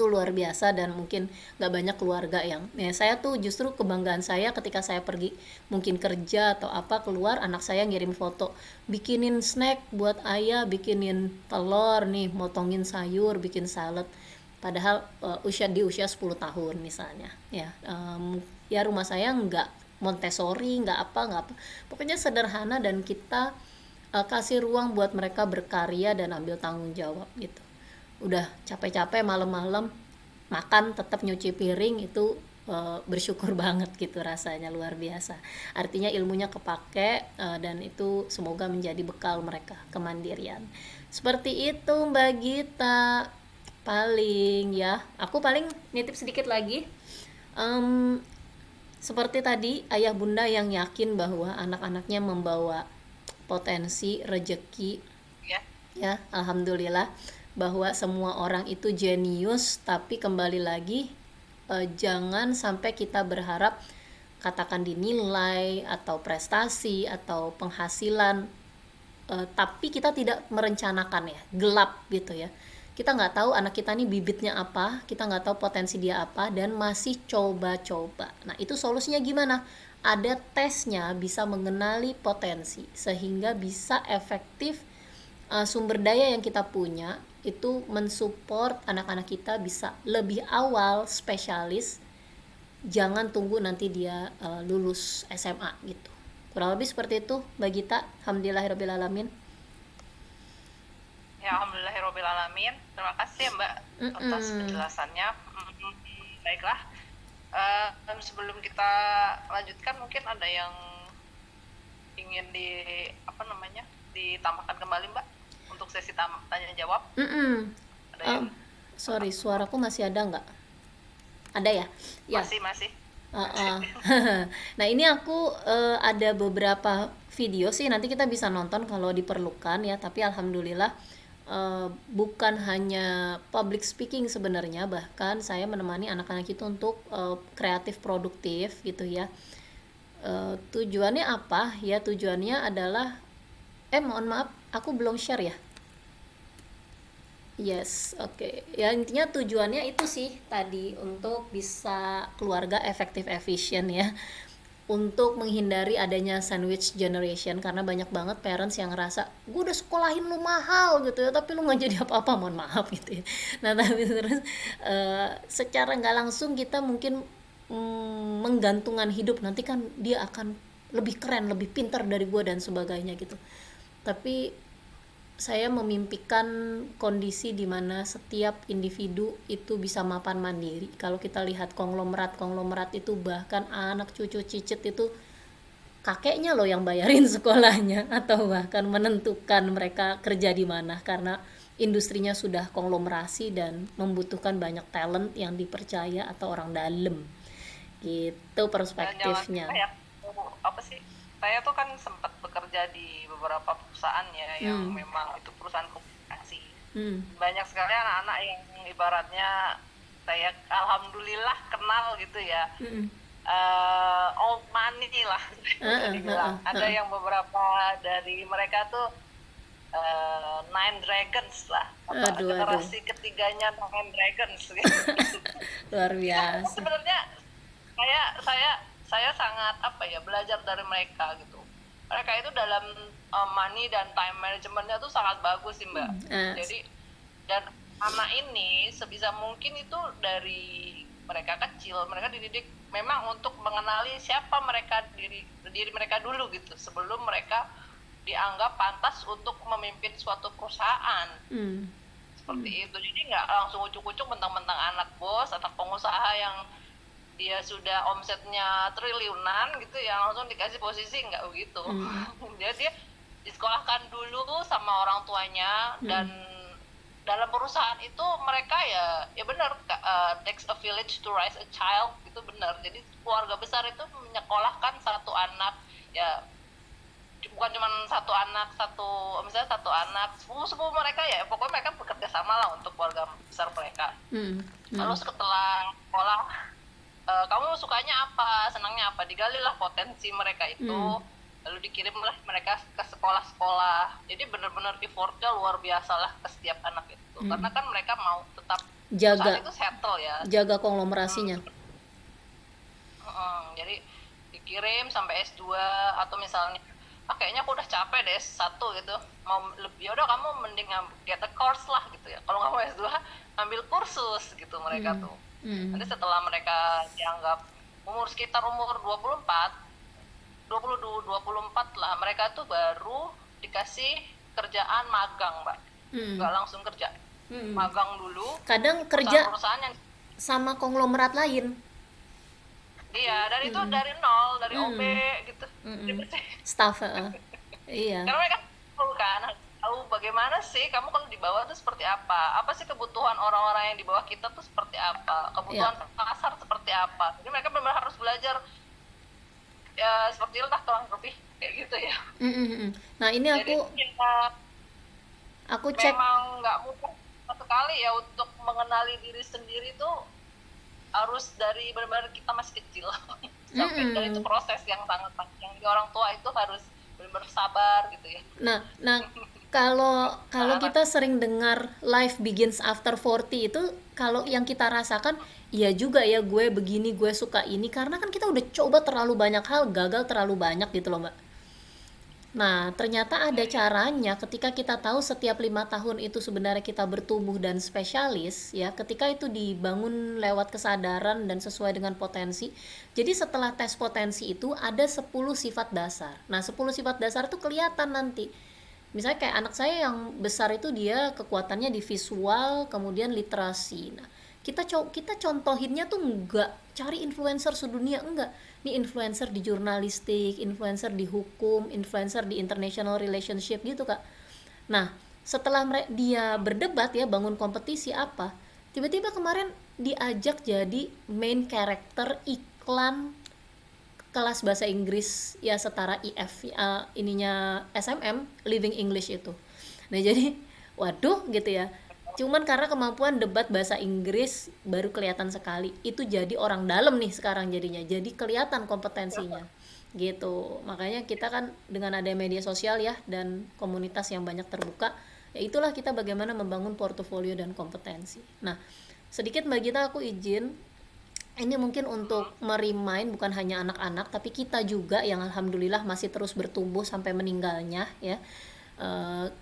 Speaker 2: luar biasa. Dan mungkin gak banyak keluarga yang saya tuh justru kebanggaan saya ketika saya pergi mungkin kerja atau apa keluar, anak saya ngirim foto bikinin snack buat ayah, bikinin telur nih, motongin sayur, bikin salad, padahal di usia 10 tahun misalnya ya. Ya rumah saya nggak Montessori, nggak apa, pokoknya sederhana, dan kita kasih ruang buat mereka berkarya dan ambil tanggung jawab gitu. Udah capek-capek malam-malam makan tetap nyuci piring, itu bersyukur banget gitu, rasanya luar biasa. Artinya ilmunya kepake, dan itu semoga menjadi bekal mereka kemandirian. Seperti itu Mbak Gita. Paling ya, aku paling nitip sedikit lagi. Em, Seperti tadi, ayah bunda yang yakin bahwa anak-anaknya membawa potensi, rejeki,
Speaker 1: Ya.
Speaker 2: ya alhamdulillah, bahwa semua orang itu jenius. Tapi kembali lagi, jangan sampai kita berharap katakan dinilai atau prestasi atau penghasilan, tapi kita tidak merencanakan ya, gelap gitu ya. Kita nggak tahu anak kita nih bibitnya apa, kita nggak tahu potensi dia apa, dan masih coba-coba. Nah, itu solusinya gimana? Ada tesnya, bisa mengenali potensi sehingga bisa efektif. Sumber daya yang kita punya itu mensupport anak-anak kita bisa lebih awal spesialis, jangan tunggu nanti dia lulus SMA gitu. Kurang lebih seperti itu Mbak Gita. Alhamdulillahirrabbilalamin.
Speaker 1: Ya, alhamdulillahirobbilalamin. Terima kasih ya Mbak atas penjelasannya. Baiklah. Sebelum kita lanjutkan, mungkin ada yang ingin ditambahkan kembali Mbak untuk sesi tanya jawab. Ada yang
Speaker 2: Sorry, suaraku masih ada nggak? Ada ya? Ya.
Speaker 1: masih.
Speaker 2: Nah, ini aku ada beberapa video sih, nanti kita bisa nonton kalau diperlukan ya. Tapi alhamdulillah, bukan hanya public speaking sebenarnya, bahkan saya menemani anak-anak itu untuk kreatif produktif gitu ya. Tujuannya apa ya? Tujuannya adalah mohon maaf, aku belum share ya. Yes, oke. Ya intinya tujuannya itu sih tadi, untuk bisa keluarga efektif efisien ya. Untuk menghindari adanya sandwich generation, karena banyak banget parents yang ngerasa gue udah sekolahin lu mahal gitu ya, tapi lu nggak jadi apa-apa, mohon maaf gitu ya. Nah, tapi terus secara nggak langsung kita mungkin menggantungkan hidup, nanti kan dia akan lebih keren, lebih pintar dari gue dan sebagainya gitu. Tapi saya memimpikan kondisi di mana setiap individu itu bisa mapan mandiri. Kalau kita lihat konglomerat itu, bahkan anak cucu cicit itu kakeknya loh yang bayarin sekolahnya, atau bahkan menentukan mereka kerja di mana, karena industrinya sudah konglomerasi dan membutuhkan banyak talent yang dipercaya atau orang dalam. Gitu perspektifnya.
Speaker 1: Saya tuh kan sempat bekerja di beberapa perusahaan ya, yang memang itu perusahaan komunikasi. Banyak sekali anak-anak yang ibaratnya saya alhamdulillah kenal gitu ya, old money lah dibilang. Ada yang beberapa dari mereka tuh Nine Dragons lah, generasi ketiganya Nine Dragons gitu.
Speaker 2: Luar biasa.
Speaker 1: Sebenarnya saya sangat belajar dari mereka gitu. Mereka itu dalam money dan time managementnya tuh sangat bagus sih Mbak. Jadi dan anak ini sebisa mungkin itu dari mereka kecil mereka dididik memang untuk mengenali siapa mereka diri mereka dulu gitu sebelum mereka dianggap pantas untuk memimpin suatu perusahaan
Speaker 2: Hmm.
Speaker 1: seperti itu. Jadi nggak langsung ucuk-ucuk mentang-mentang anak bos anak pengusaha yang dia sudah omsetnya triliunan gitu ya langsung dikasih posisi, nggak begitu. Dia disekolahkan dulu sama orang tuanya dan dalam perusahaan itu mereka ya benar takes a village to raise a child itu benar. Jadi keluarga besar itu menyekolahkan satu anak ya bukan cuma misalnya satu anak sepupu mereka ya pokoknya mereka bekerja sama lah untuk keluarga besar mereka. Lalu setelah sekolah kamu sukanya apa senangnya apa digalilah potensi mereka itu lalu dikirimlah mereka ke sekolah-sekolah. Jadi benar-benar effortnya luar biasa lah ke setiap anak itu karena kan mereka mau tetap saat itu settle ya
Speaker 2: jaga konglomerasinya.
Speaker 1: Jadi dikirim sampai S2 atau misalnya kayaknya aku udah capek deh S1 gitu mau lebih udah kamu mending get a course lah gitu ya kalau nggak mau S2 ambil kursus gitu mereka tuh. Nanti setelah mereka dianggap sekitar umur 24 lah mereka tuh baru dikasih kerjaan magang mbak nggak langsung kerja magang dulu
Speaker 2: Kadang kerja
Speaker 1: perusahaan yang
Speaker 2: sama konglomerat lain.
Speaker 1: iya dari itu dari nol dari OB gitu
Speaker 2: Staff. Iya.
Speaker 1: karena mereka tahu bagaimana sih kamu kalau di bawah tuh seperti apa sih kebutuhan orang-orang yang di bawah kita tuh seperti apa kebutuhan pasar seperti apa jadi mereka benar harus belajar ya seperti itu lah kurang lebih kayak gitu ya.
Speaker 2: Nah ini
Speaker 1: Jadi
Speaker 2: aku cek.
Speaker 1: memang nggak mudah sekali ya untuk mengenali diri sendiri tuh harus dari benar-benar kita masih kecil sampai dan itu proses yang sangat panjang. Jadi orang tua itu harus benar-benar sabar gitu ya.
Speaker 2: Nah kalau kita sering dengar life begins after 40 itu kalau yang kita rasakan iya juga ya gue begini gue suka ini karena kan kita udah coba terlalu banyak hal gagal terlalu banyak gitu loh mbak. Nah ternyata ada caranya ketika kita tahu setiap 5 tahun itu sebenarnya kita bertumbuh dan spesialis ya ketika itu dibangun lewat kesadaran dan sesuai dengan potensi. Jadi setelah tes potensi itu ada 10 sifat dasar. Nah 10 sifat dasar itu kelihatan nanti. Misalnya kayak anak saya yang besar itu dia kekuatannya di visual kemudian literasi. Nah kita contohinnya tuh enggak cari influencer sedunia, enggak, ini influencer di jurnalistik, influencer di hukum, influencer di international relationship gitu kak. Nah setelah dia berdebat ya bangun kompetisi apa tiba-tiba kemarin diajak jadi main character iklan kelas bahasa Inggris ya setara IF ininya SMM Living English itu. Nah jadi waduh gitu ya cuman karena kemampuan debat bahasa Inggris baru kelihatan sekali itu jadi orang dalam nih sekarang jadinya jadi kelihatan kompetensinya gitu. Makanya kita kan dengan ada media sosial ya dan komunitas yang banyak terbuka ya itulah kita bagaimana membangun portofolio dan kompetensi. Nah sedikit Mbak Gita aku izin ini mungkin untuk merimain bukan hanya anak-anak tapi kita juga yang alhamdulillah masih terus bertumbuh sampai meninggalnya ya.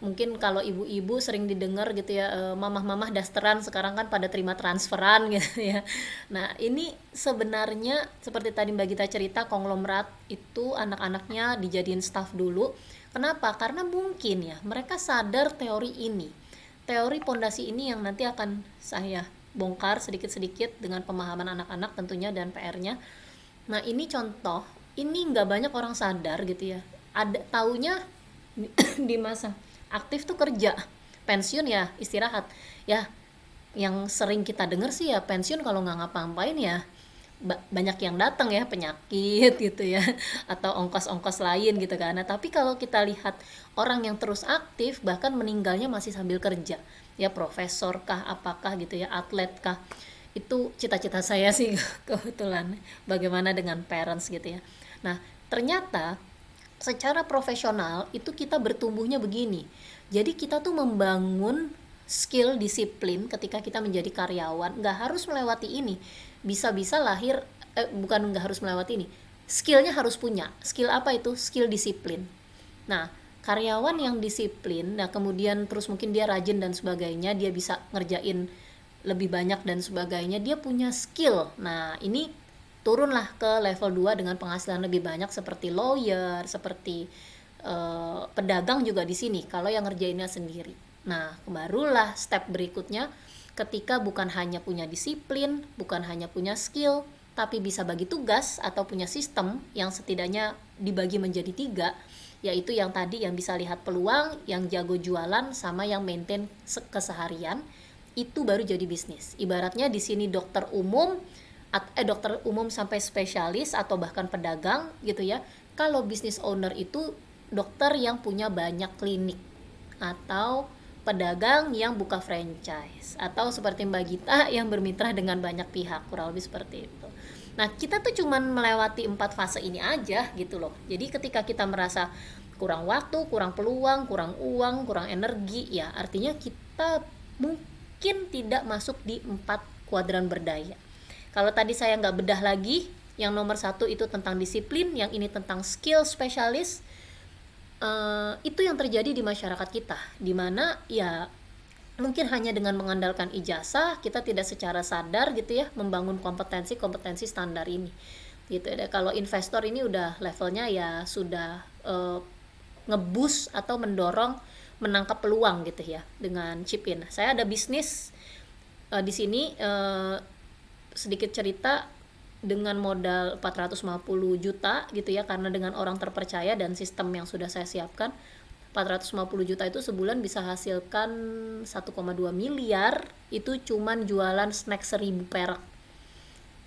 Speaker 2: Mungkin kalau ibu-ibu sering didengar gitu ya mamah-mamah dasteran sekarang kan pada terima transferan gitu ya. Nah ini sebenarnya seperti tadi Mbak Gita cerita konglomerat itu anak-anaknya dijadiin staff dulu. Kenapa? Karena mungkin ya mereka sadar teori pondasi ini yang nanti akan saya bongkar sedikit-sedikit dengan pemahaman anak-anak tentunya dan PR-nya. Nah ini contoh ini nggak banyak orang sadar gitu ya ada taunya di masa aktif tuh kerja pensiun ya istirahat ya yang sering kita dengar sih ya pensiun kalau nggak ngapa-ngapain ya banyak yang datang ya penyakit gitu ya atau ongkos-ongkos lain gitu kan. Nah tapi kalau kita lihat orang yang terus aktif bahkan meninggalnya masih sambil kerja ya profesor kah apakah gitu ya atlet kah itu cita-cita saya sih kebetulan bagaimana dengan parents gitu ya. Nah ternyata secara profesional itu kita bertumbuhnya begini jadi kita tuh membangun skill disiplin ketika kita menjadi karyawan nggak harus melewati ini bisa-bisa lahir bukan nggak harus melewati ini skillnya harus punya skill apa itu skill disiplin. Nah karyawan yang disiplin, nah kemudian terus mungkin dia rajin dan sebagainya, dia bisa ngerjain lebih banyak dan sebagainya, dia punya skill. Nah, ini turunlah ke level 2 dengan penghasilan lebih banyak seperti lawyer, seperti pedagang juga di sini kalau yang ngerjainnya sendiri. Nah, barulah step berikutnya ketika bukan hanya punya disiplin, bukan hanya punya skill, tapi bisa bagi tugas atau punya sistem yang setidaknya dibagi menjadi 3, yaitu yang tadi yang bisa lihat peluang, yang jago jualan, sama yang maintain keseharian, itu baru jadi bisnis. Ibaratnya di sini dokter umum sampai spesialis atau bahkan pedagang gitu ya. Kalau business owner itu dokter yang punya banyak klinik, atau pedagang yang buka franchise, atau seperti Mbak Gita yang bermitra dengan banyak pihak, kurang lebih seperti itu. Nah, kita tuh cuman melewati 4 fase ini aja gitu loh. Jadi ketika kita merasa kurang waktu, kurang peluang, kurang uang, kurang energi, ya artinya kita mungkin tidak masuk di 4 kuadran berdaya. Kalau tadi saya nggak bedah lagi, yang nomor 1 itu tentang disiplin, yang ini tentang skill spesialis. Itu yang terjadi di masyarakat kita, dimana ya mungkin hanya dengan mengandalkan ijazah kita tidak secara sadar gitu ya membangun kompetensi standar ini gitu ya. Kalau investor ini udah levelnya ya sudah ngebus atau mendorong menangkap peluang gitu ya dengan chip in. Saya ada bisnis di sini, sedikit cerita, dengan modal 450 juta gitu ya, karena dengan orang terpercaya dan sistem yang sudah saya siapkan. 450 juta itu sebulan bisa hasilkan 1,2 miliar, itu cuman jualan snack 1000 perak.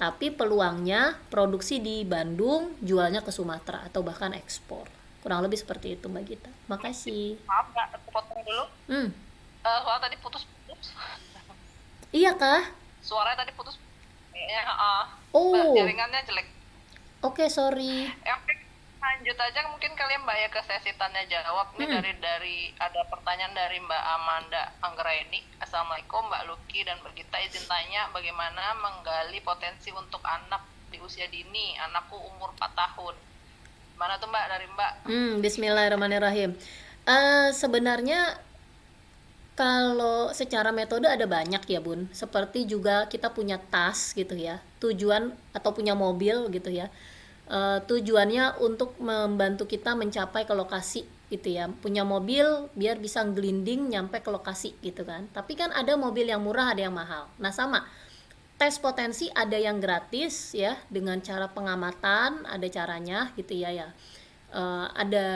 Speaker 2: Tapi peluangnya produksi di Bandung, jualnya ke Sumatera atau bahkan ekspor. Kurang lebih seperti itu Mbak Gita. Makasih.
Speaker 1: Maaf Mbak, aku potong dulu. Soalnya tadi putus-putus.
Speaker 2: Iya kah?
Speaker 1: Suaranya tadi putus. Ya,
Speaker 2: Oh.
Speaker 1: jaringannya jelek.
Speaker 2: Oke, sorry.
Speaker 1: Oke, lanjut aja mungkin kalian Mbak ya ke sesi tanya jawab. Ini dari ada pertanyaan dari Mbak Amanda Anggraini. Assalamualaikum Mbak Lucky dan Mbak Gita, izin tanya bagaimana menggali potensi untuk anak di usia dini. Anakku umur 4 tahun. Mana tuh Mbak, dari Mbak?
Speaker 2: Bismillahirrahmanirrahim. Sebenarnya kalau secara metode ada banyak ya Bun, seperti juga kita punya tas gitu ya, tujuan atau punya mobil gitu ya, tujuannya untuk membantu kita mencapai ke lokasi gitu ya. Punya mobil biar bisa gelinding nyampe ke lokasi gitu kan. Tapi kan ada mobil yang murah, ada yang mahal. Nah sama, tes potensi ada yang gratis ya dengan cara pengamatan, ada caranya gitu ya ya. Ada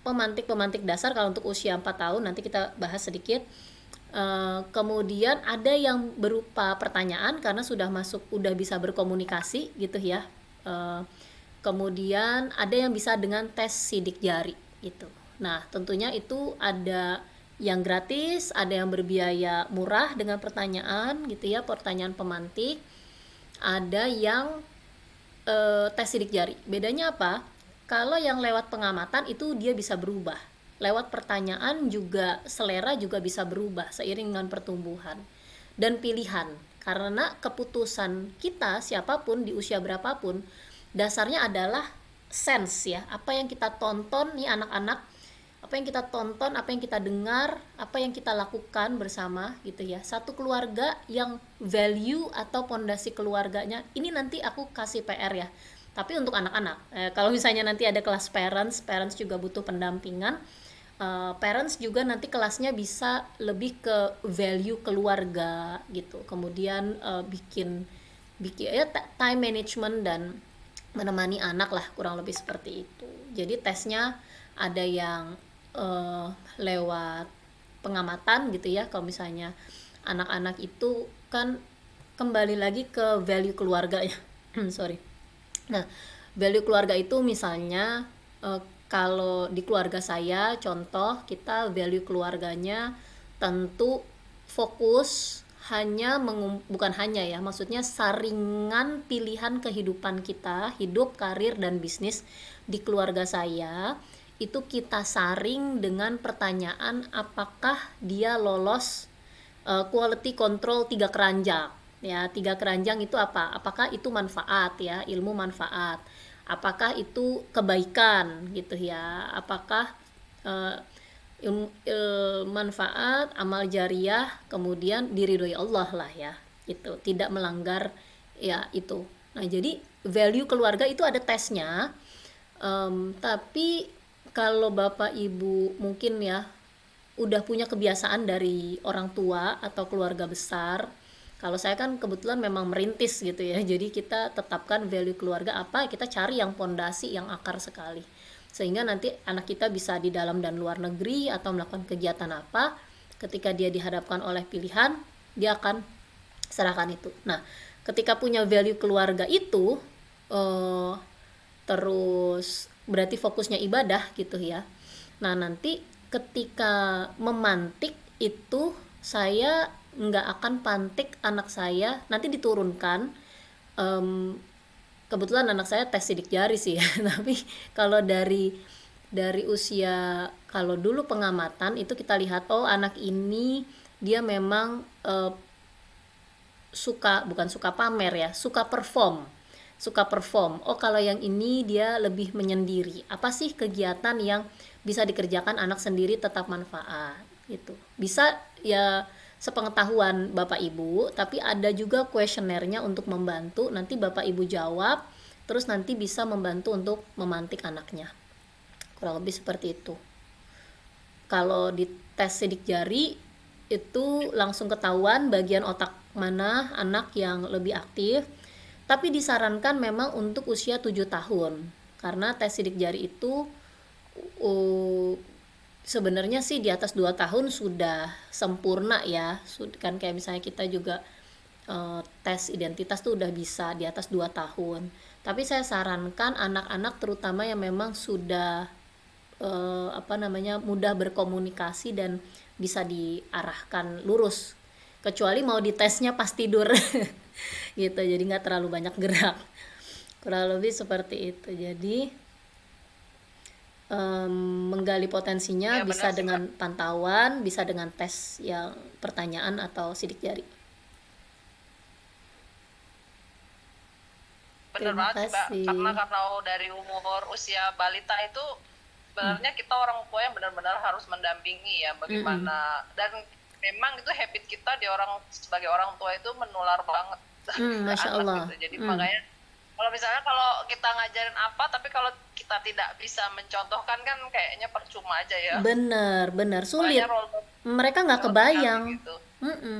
Speaker 2: pemantik dasar kalau untuk usia 4 tahun, nanti kita bahas sedikit. Kemudian ada yang berupa pertanyaan karena sudah bisa berkomunikasi gitu ya. Kemudian ada yang bisa dengan tes sidik jari gitu. Nah, tentunya itu ada yang gratis, ada yang berbiaya murah dengan pertanyaan gitu ya, pertanyaan pemantik. Ada yang tes sidik jari. Bedanya apa? Kalau yang lewat pengamatan itu dia bisa berubah. Lewat pertanyaan juga selera juga bisa berubah seiring dengan pertumbuhan dan pilihan. Karena keputusan kita siapapun di usia berapapun dasarnya adalah sense ya. Apa yang kita tonton nih anak-anak, apa yang kita tonton, apa yang kita dengar, apa yang kita lakukan bersama gitu ya. Satu keluarga yang value atau pondasi keluarganya ini nanti aku kasih PR ya. Tapi untuk anak-anak, kalau misalnya nanti ada kelas parents juga butuh pendampingan. Parents juga nanti kelasnya bisa lebih ke value keluarga gitu. Kemudian bikin ya time management dan menemani anak lah, kurang lebih seperti itu. Jadi tesnya ada yang lewat pengamatan gitu ya. Kalau misalnya anak-anak itu kan kembali lagi ke value keluarganya. Sorry. Nah, value keluarga itu misalnya kalau di keluarga saya, contoh kita value keluarganya tentu fokus bukan hanya ya, maksudnya saringan pilihan kehidupan kita, hidup, karir, dan bisnis di keluarga saya itu kita saring dengan pertanyaan apakah dia lolos quality control 3 keranjang. Ya, 3 keranjang itu apa? Apakah itu manfaat ya, ilmu manfaat? Apakah itu kebaikan gitu ya? Apakah eh, manfaat, amal jariah, kemudian diridhoi Allah lah ya, itu tidak melanggar ya itu. Nah jadi value keluarga itu ada tesnya. Tapi kalau bapak ibu mungkin ya udah punya kebiasaan dari orang tua atau keluarga besar. Kalau saya kan kebetulan memang merintis gitu ya, jadi kita tetapkan value keluarga apa, kita cari yang pondasi yang akar sekali, sehingga nanti anak kita bisa di dalam dan luar negeri atau melakukan kegiatan apa, ketika dia dihadapkan oleh pilihan, dia akan serahkan itu. Nah ketika punya value keluarga itu, terus berarti fokusnya ibadah gitu ya. Nah nanti ketika memantik itu saya nggak akan pantik anak saya, nanti diturunkan. Em, Kebetulan anak saya tes sidik jari sih ya tapi kalau dari usia, kalau dulu pengamatan itu kita lihat, oh anak ini dia memang suka, bukan suka pamer ya, suka perform. Oh kalau yang ini dia lebih menyendiri, apa sih kegiatan yang bisa dikerjakan anak sendiri tetap manfaat gitu, bisa ya sepengetahuan bapak ibu, tapi ada juga kuesionernya untuk membantu, nanti bapak ibu jawab terus nanti bisa membantu untuk memantik anaknya, kurang lebih seperti itu. Kalau di tes sidik jari itu langsung ketahuan bagian otak mana anak yang lebih aktif, tapi disarankan memang untuk usia 7 tahun karena tes sidik jari itu sebenarnya sih di atas 2 tahun sudah sempurna ya, kan kayak misalnya kita juga tes identitas tuh udah bisa di atas 2 tahun, tapi saya sarankan anak-anak terutama yang memang sudah mudah berkomunikasi dan bisa diarahkan lurus, kecuali mau ditesnya pas tidur gitu, jadi nggak terlalu banyak gerak, kurang lebih seperti itu. Jadi menggali potensinya
Speaker 1: Ya
Speaker 2: bisa
Speaker 1: benar sih
Speaker 2: dengan
Speaker 1: Mbak.
Speaker 2: pantauan, bisa dengan tes yang pertanyaan atau sidik jari.
Speaker 1: Bener
Speaker 2: Terima
Speaker 1: banget sih Mbak, karena
Speaker 2: kasih.
Speaker 1: dari umur usia balita itu
Speaker 2: Hmm.
Speaker 1: sebenarnya kita orang tua yang benar-benar harus mendampingi ya
Speaker 2: Mm-mm.
Speaker 1: bagaimana, dan memang itu habit kita di orang sebagai orang tua itu menular banget ke
Speaker 2: Masya
Speaker 1: anak
Speaker 2: Allah.
Speaker 1: gitu. Jadi
Speaker 2: Hmm.
Speaker 1: makanya kalau misalnya kalau kita ngajarin apa tapi kalau kita tidak bisa mencontohkan kan kayaknya percuma aja ya.
Speaker 2: Bener, bener sulit.
Speaker 1: Makanya role
Speaker 2: Mereka nggak
Speaker 1: model sekali
Speaker 2: kebayang.
Speaker 1: gitu.
Speaker 2: Mm-mm.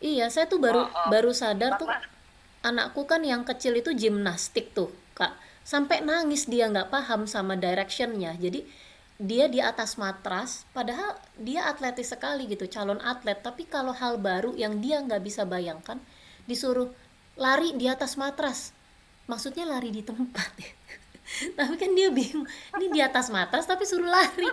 Speaker 2: Iya, saya tuh baru
Speaker 1: Oh, oh.
Speaker 2: baru sadar tuh,
Speaker 1: Karena
Speaker 2: anakku kan yang kecil itu gimnastik tuh, Kak. Sampai nangis dia nggak paham sama directionnya. Jadi dia di atas matras, padahal dia atletis sekali gitu, calon atlet. Tapi kalau hal baru yang dia nggak bisa bayangkan, disuruh lari di atas matras. Maksudnya lari di tempat ya. Tapi kan dia bingung, ini di atas matras tapi suruh lari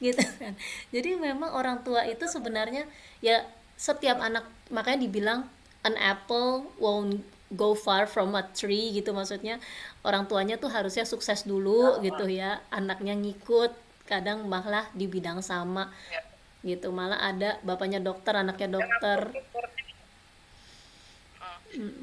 Speaker 2: gitu kan. Jadi memang orang tua itu sebenarnya ya, setiap anak, makanya dibilang an apple won't go far from a tree gitu, maksudnya orang tuanya tuh harusnya sukses dulu gitu ya, anaknya ngikut, kadang malah di bidang sama
Speaker 1: ya,
Speaker 2: gitu, malah ada bapaknya dokter anaknya
Speaker 1: dan aku
Speaker 2: dokter.
Speaker 1: bersyukur.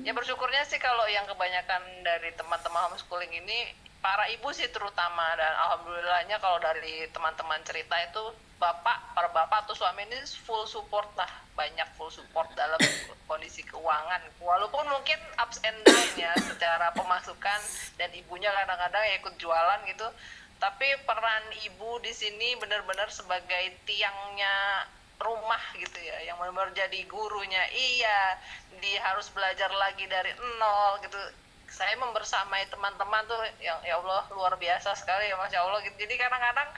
Speaker 1: Ya bersyukurnya sih kalau yang kebanyakan dari teman-teman homeschooling ini para ibu sih terutama, dan alhamdulillahnya kalau dari teman-teman cerita itu para bapak atau suami ini full support lah, banyak full support dalam kondisi keuangan walaupun mungkin ups and down ya secara pemasukan, dan ibunya kadang-kadang ya ikut jualan gitu, tapi peran ibu di sini benar-benar sebagai tiangnya rumah gitu ya, yang benar-benar jadi gurunya. Iya, dia harus belajar lagi dari nol gitu. Saya membersamai teman-teman tuh yang ya Allah luar biasa sekali ya, Masya Allah gitu. Jadi kadang-kadang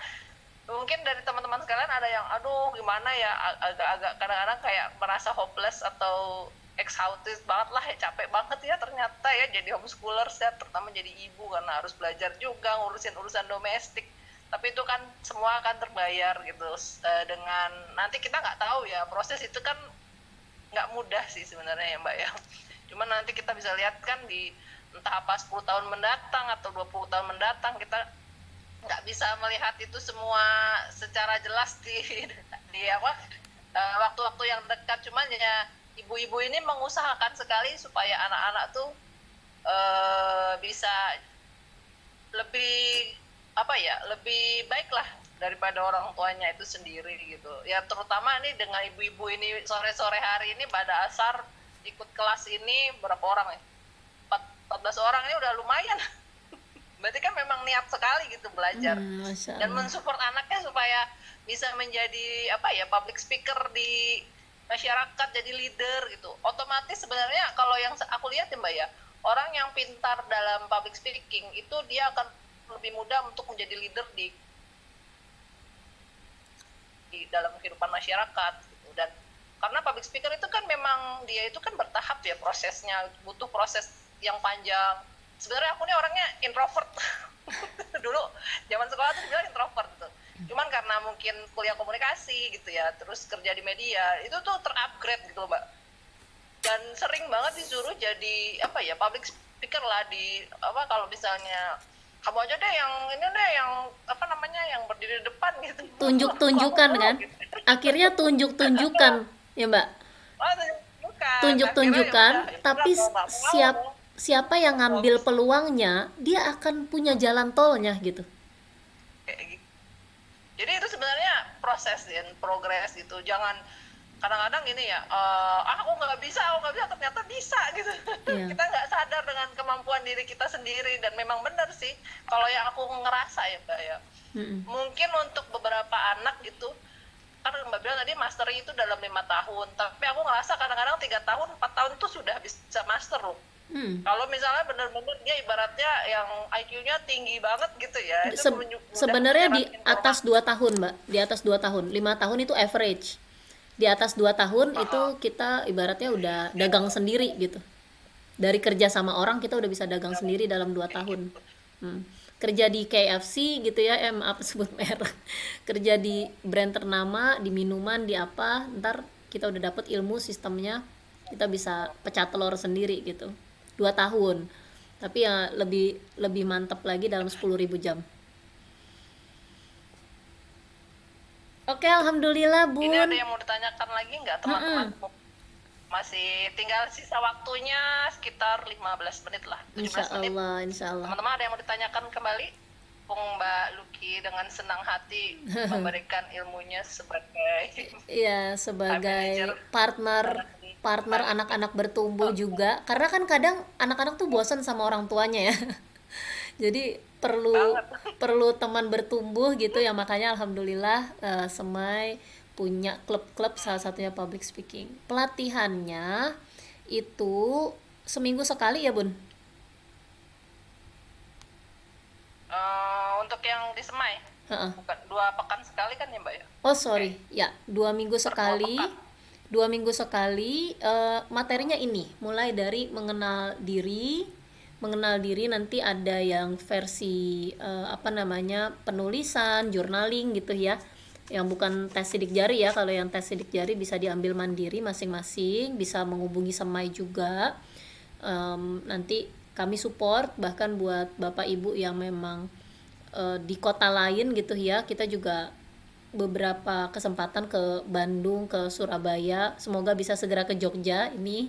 Speaker 1: mungkin dari teman-teman sekalian ada yang aduh gimana ya, agak-agak kadang-kadang kayak merasa hopeless atau exhausted banget lah ya, capek banget ya ternyata ya jadi homeschooler ya, terutama jadi ibu karena harus belajar juga ngurusin urusan domestik, tapi itu kan semua akan terbayar gitu. Dengan nanti kita nggak tahu ya, proses itu kan nggak mudah sih sebenarnya ya Mbak ya, cuman nanti kita bisa lihat kan di entah apa 10 tahun mendatang atau 20 tahun mendatang, kita nggak bisa melihat itu semua secara jelas di waktu-waktu yang dekat, cuman ya ibu-ibu ini mengusahakan sekali supaya anak-anak tuh bisa lebih lebih baik lah daripada orang tuanya itu sendiri gitu. Ya terutama nih dengan ibu-ibu ini sore-sore hari ini pada asar ikut kelas ini berapa orang ya? 14 orang ini udah lumayan. Berarti kan memang niat sekali gitu belajar
Speaker 2: Masya
Speaker 1: dan
Speaker 2: Allah.
Speaker 1: mensupport anaknya supaya bisa menjadi apa ya public speaker di masyarakat, jadi leader gitu. Otomatis sebenarnya kalau yang aku lihat ya Mbak ya, orang yang pintar dalam public speaking itu dia akan lebih mudah untuk menjadi leader di dalam kehidupan masyarakat gitu. Dan karena public speaker itu kan memang dia itu kan bertahap ya prosesnya, butuh proses yang panjang. Sebenarnya aku nih orangnya introvert. Dulu zaman sekolah tuh bilang introvert gitu. Cuman karena mungkin kuliah komunikasi gitu ya, terus kerja di media, itu tuh terupgrade gitu loh Mbak. Dan sering banget disuruh jadi apa ya public speaker lah di apa, kalau misalnya kamu aja deh yang ini deh yang apa namanya yang berdiri di depan gitu.
Speaker 2: Tunjuk-tunjukkan
Speaker 1: Aku
Speaker 2: kan?
Speaker 1: gitu.
Speaker 2: Akhirnya tunjuk-tunjukkan, ya Mbak.
Speaker 1: Oh, bukan. Akhirnya ya
Speaker 2: Tunjuk-tunjukkan,
Speaker 1: udah, ya udah
Speaker 2: tapi
Speaker 1: mau nggak mau
Speaker 2: siapa yang ngambil peluangnya, dia akan punya jalan tolnya gitu.
Speaker 1: kayak gitu. Jadi itu sebenarnya proses dan progres gitu. Jangan kadang-kadang gini ya, aku nggak bisa ternyata bisa gitu.
Speaker 2: Iya.
Speaker 1: Kita nggak sadar dengan kemampuan diri kita sendiri, dan memang benar sih kalau yang aku ngerasa ya Mbak ya.
Speaker 2: Mm-mm.
Speaker 1: Mungkin untuk beberapa anak gitu, kan Mbak bilang tadi mastery itu dalam 5 tahun, tapi aku ngerasa kadang-kadang 3 tahun 4 tahun tuh sudah bisa master loh. Kalau misalnya benar-benar dia ibaratnya yang IQ-nya tinggi banget gitu ya, itu
Speaker 2: Sebenarnya di
Speaker 1: menjalankan
Speaker 2: atas 2 tahun, Mbak. Di atas 2 tahun. 5 tahun itu average. Di atas 2 tahun itu kita ibaratnya udah dagang sendiri gitu. Dari kerja sama orang kita udah bisa dagang sendiri dalam 2 tahun. Kerja di KFC gitu ya, maaf sebut merek. Kerja di brand ternama, di minuman, di apa, ntar kita udah dapet ilmu sistemnya, kita bisa pecah telur sendiri gitu. 2 tahun. Tapi ya lebih mantap lagi dalam 10.000 jam. Oke, alhamdulillah,
Speaker 1: Ini ada
Speaker 2: Bun.
Speaker 1: yang mau ditanyakan lagi nggak teman-teman? Masih tinggal sisa waktunya sekitar 15 menit lah, 17 menit.
Speaker 2: Insya Allah.
Speaker 1: Teman-teman ada yang mau ditanyakan kembali? Pung Mbak Luki dengan senang hati memberikan ilmunya sebagai
Speaker 2: Iya, sebagai partner anak-anak bertumbuh juga. Karena kan kadang anak-anak tuh bosan sama orang tuanya ya. Jadi perlu teman bertumbuh gitu ya, makanya alhamdulillah Semai punya klub-klub, salah satunya public speaking. Pelatihannya itu seminggu sekali ya, Bun?
Speaker 1: Untuk yang di Semai,
Speaker 2: Heeh.
Speaker 1: bukan 2 pekan sekali kan ya Mbak ya?
Speaker 2: Oh sorry, ya 2 minggu sekali.
Speaker 1: pekan.
Speaker 2: 2 minggu sekali. Materinya ini mulai dari mengenal diri. Mengenal diri nanti ada yang versi apa namanya, penulisan, journaling gitu ya. Yang bukan tes sidik jari ya. Kalau yang tes sidik jari bisa diambil mandiri masing-masing. Bisa menghubungi Semai juga. Nanti kami support, bahkan buat bapak ibu yang memang di kota lain gitu ya, kita juga beberapa kesempatan ke Bandung, ke Surabaya, semoga bisa segera ke Jogja ini.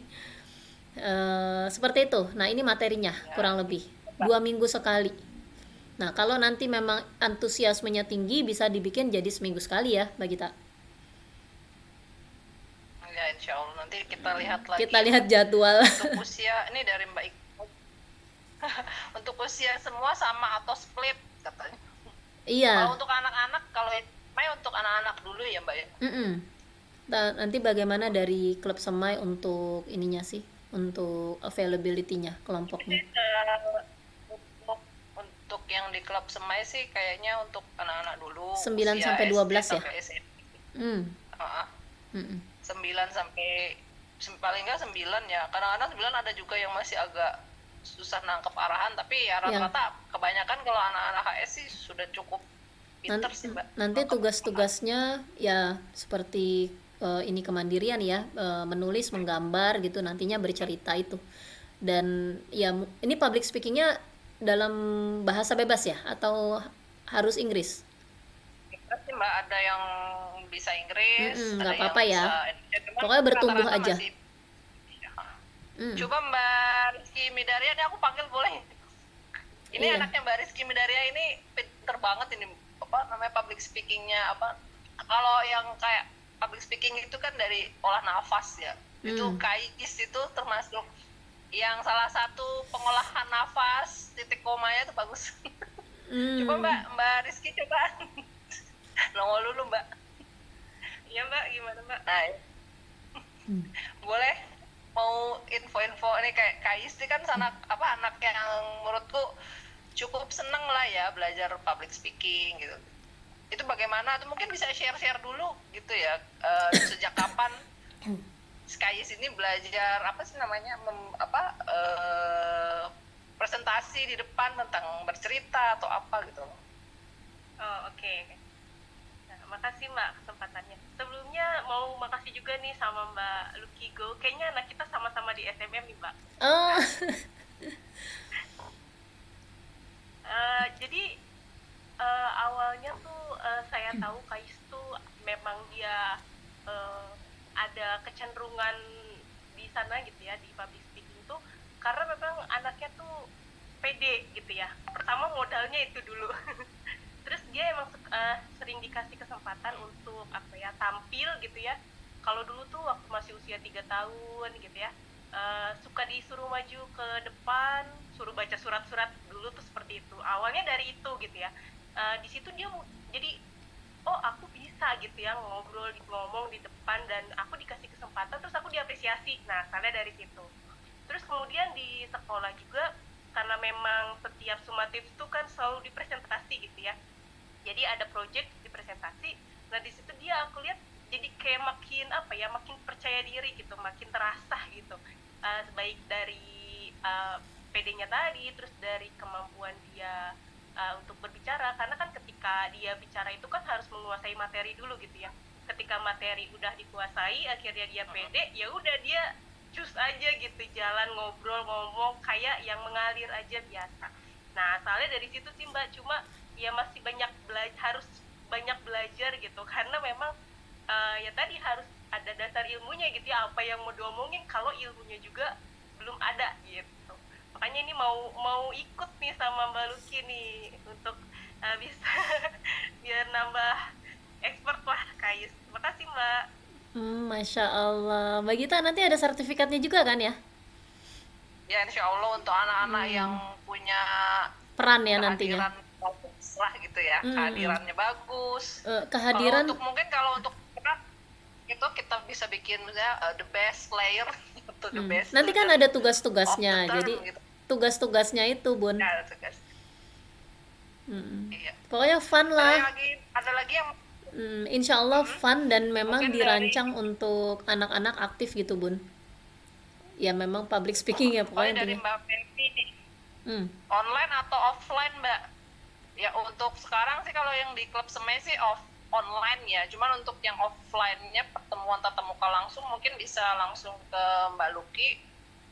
Speaker 2: Seperti itu. Nah ini materinya kurang lebih 2 minggu sekali. Nah kalau nanti memang antusiasmenya tinggi, bisa dibikin jadi seminggu sekali ya Mbak Gita.
Speaker 1: Ya insya Allah nanti kita lihat lagi.
Speaker 2: Kita lihat jadwal.
Speaker 1: Untuk usia ini dari Mbak Iko. Untuk usia semua sama atau split katanya?
Speaker 2: Iya.
Speaker 1: Kalau untuk anak-anak, kalau untuk anak-anak dulu ya Mbak ya.
Speaker 2: Nanti bagaimana dari klub Semai untuk ininya sih, untuk availability-nya, kelompoknya?
Speaker 1: Untuk yang di klub Semai sih kayaknya untuk anak-anak dulu
Speaker 2: 9
Speaker 1: usia
Speaker 2: sampai 12 ya?
Speaker 1: sampai SMP. 9 sampai paling enggak 9 ya. Kadang-kadang 9 ada juga yang masih agak susah nangkep arahan, tapi ya rata-rata kebanyakan kalau anak-anak HS sih sudah cukup pinter sih Mbak.
Speaker 2: Nanti tugas-tugasnya ya seperti ini kemandirian ya, menulis, menggambar gitu, nantinya bercerita itu. Dan ya ini public speakingnya dalam bahasa bebas ya atau harus Inggris?
Speaker 1: Sih Mbak, ada yang bisa Inggris,
Speaker 2: Nggak
Speaker 1: ada
Speaker 2: apa-apa
Speaker 1: yang
Speaker 2: ya.
Speaker 1: bisa,
Speaker 2: Pokoknya bertumbuh
Speaker 1: rata-rata
Speaker 2: aja.
Speaker 1: masih. Coba Mbak Rizky Midaria, ini aku panggil boleh? Ini
Speaker 2: Iya.
Speaker 1: anaknya Mbak Rizky Midaria ini pinter banget ini apa namanya public speakingnya apa, kalau yang kayak public speaking itu kan dari olah nafas ya. Itu KAIS itu termasuk yang salah satu pengolahan nafas, titik komanya itu bagus. Coba Mbak Rizky coba nongol dulu Mbak. Iya Mbak, gimana Mbak? Nah, boleh mau info-info ini kayak KAIS ini kan anak yang menurutku cukup seneng lah ya belajar public speaking gitu. Itu bagaimana? Itu mungkin bisa share-share dulu gitu ya. Sejak kapan KAIS ini belajar apa sih namanya presentasi di depan tentang bercerita atau apa gitu.
Speaker 3: Oh, oke. Nah, makasih Mbak kesempatannya. Sebelumnya mau makasih juga nih sama Mbak Lukigo. Kayaknya anak kita sama-sama di SMM nih Mbak.
Speaker 2: Oh.
Speaker 3: Jadi awalnya tuh saya tahu KAIS tuh memang dia ada kecenderungan di sana gitu ya, di public speaking tuh, karena memang anaknya tuh pede gitu ya. Pertama modalnya itu dulu. Terus dia emang sering dikasih kesempatan untuk apa ya, tampil gitu ya. Kalau dulu tuh waktu masih usia 3 tahun gitu ya, suka disuruh maju ke depan, suruh baca surat-surat dulu tuh seperti itu. Awalnya dari itu gitu ya. Di situ dia jadi oh aku bisa gitu ya ngomong di depan, dan aku dikasih kesempatan, terus aku diapresiasi. Nah, asalnya dari situ. Terus kemudian di sekolah juga, karena memang setiap sumatif itu kan selalu dipresentasi gitu ya, jadi ada project dipresentasi. Nah di situ dia aku lihat jadi kayak makin apa ya, makin percaya diri gitu, makin terasa gitu. Baik dari PD-nya tadi, terus dari kemampuan dia untuk berbicara, karena kan ketika dia bicara itu kan harus menguasai materi dulu gitu ya. Ketika materi udah dikuasai, akhirnya dia pede, ya udah dia cus aja gitu, jalan ngobrol ngomong kayak yang mengalir aja biasa. Nah asalnya dari situ sih Mbak, cuma ya masih harus banyak belajar gitu, karena memang ya tadi harus ada dasar ilmunya gitu ya, apa yang mau diomongin kalau ilmunya juga belum ada gitu. Makanya ini mau ikut nih sama Mbak Luki nih untuk bisa biar nambah expert lah KAIS. Makasih Mbak.
Speaker 2: Masya Allah. Mbak Gita nanti ada sertifikatnya juga kan ya?
Speaker 1: Ya insya Allah untuk anak-anak yang punya
Speaker 2: Peran ya nantinya.
Speaker 1: kehadiran bagus lah gitu ya, kehadirannya bagus.
Speaker 2: Kehadiran
Speaker 1: Kalau untuk peran itu kita bisa bikin misalnya the best player atau the best
Speaker 2: nanti kan
Speaker 1: student
Speaker 2: ada
Speaker 1: of
Speaker 2: tugas-tugasnya.
Speaker 1: the term
Speaker 2: Jadi
Speaker 1: gitu.
Speaker 2: tugas-tugasnya itu, Bun.
Speaker 1: Ya, ada tugas. Iya.
Speaker 2: Pokoknya fun lah.
Speaker 1: Ada lagi yang
Speaker 2: Insya Allah fun dan memang
Speaker 1: Mungkin
Speaker 2: dirancang untuk anak-anak aktif gitu, Bun. Ya memang public speaking ya pokoknya
Speaker 1: dari
Speaker 2: intinya.
Speaker 1: Mbak Fenty nih,
Speaker 3: online atau offline Mbak?
Speaker 1: Ya untuk sekarang sih kalau yang di klub semai sih online ya. Cuman untuk yang offline-nya pertemuan tatap muka langsung mungkin bisa langsung ke Mbak Luki.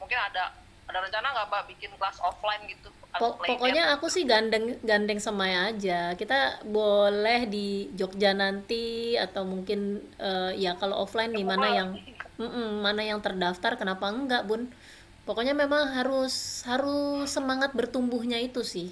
Speaker 1: Mungkin ada rencana nggak Mbak bikin kelas offline gitu?
Speaker 2: Pokoknya aku sih gandeng Semai aja. Kita boleh di Jogja nanti atau mungkin ya kalau offline di mana yang mana yang terdaftar kenapa enggak, Bun? Pokoknya memang harus harus semangat bertumbuhnya itu sih.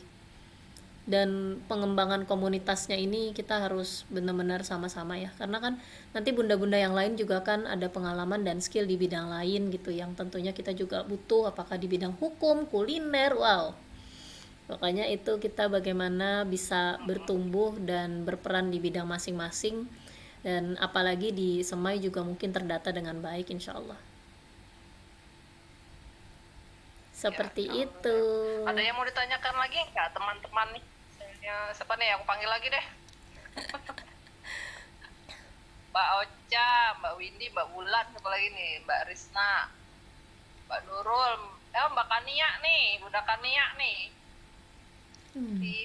Speaker 2: Dan pengembangan komunitasnya ini kita harus benar-benar sama-sama ya, karena kan nanti bunda-bunda yang lain juga kan ada pengalaman dan skill di bidang lain gitu yang tentunya kita juga butuh, apakah di bidang hukum, kuliner, wow. Makanya itu kita bagaimana bisa bertumbuh dan berperan di bidang masing-masing, dan apalagi di Semai juga mungkin terdata dengan baik insya Allah. Seperti
Speaker 1: Ya,
Speaker 2: itu.
Speaker 1: ada yang mau ditanyakan lagi nggak teman-teman nih? Siapa nih aku panggil lagi deh? Mbak Ocha, Mbak Windy, Mbak Wulan, siapa lagi nih? Mbak Risna, Mbak Nurul, Mbak Kania nih, Bunda Kania nih.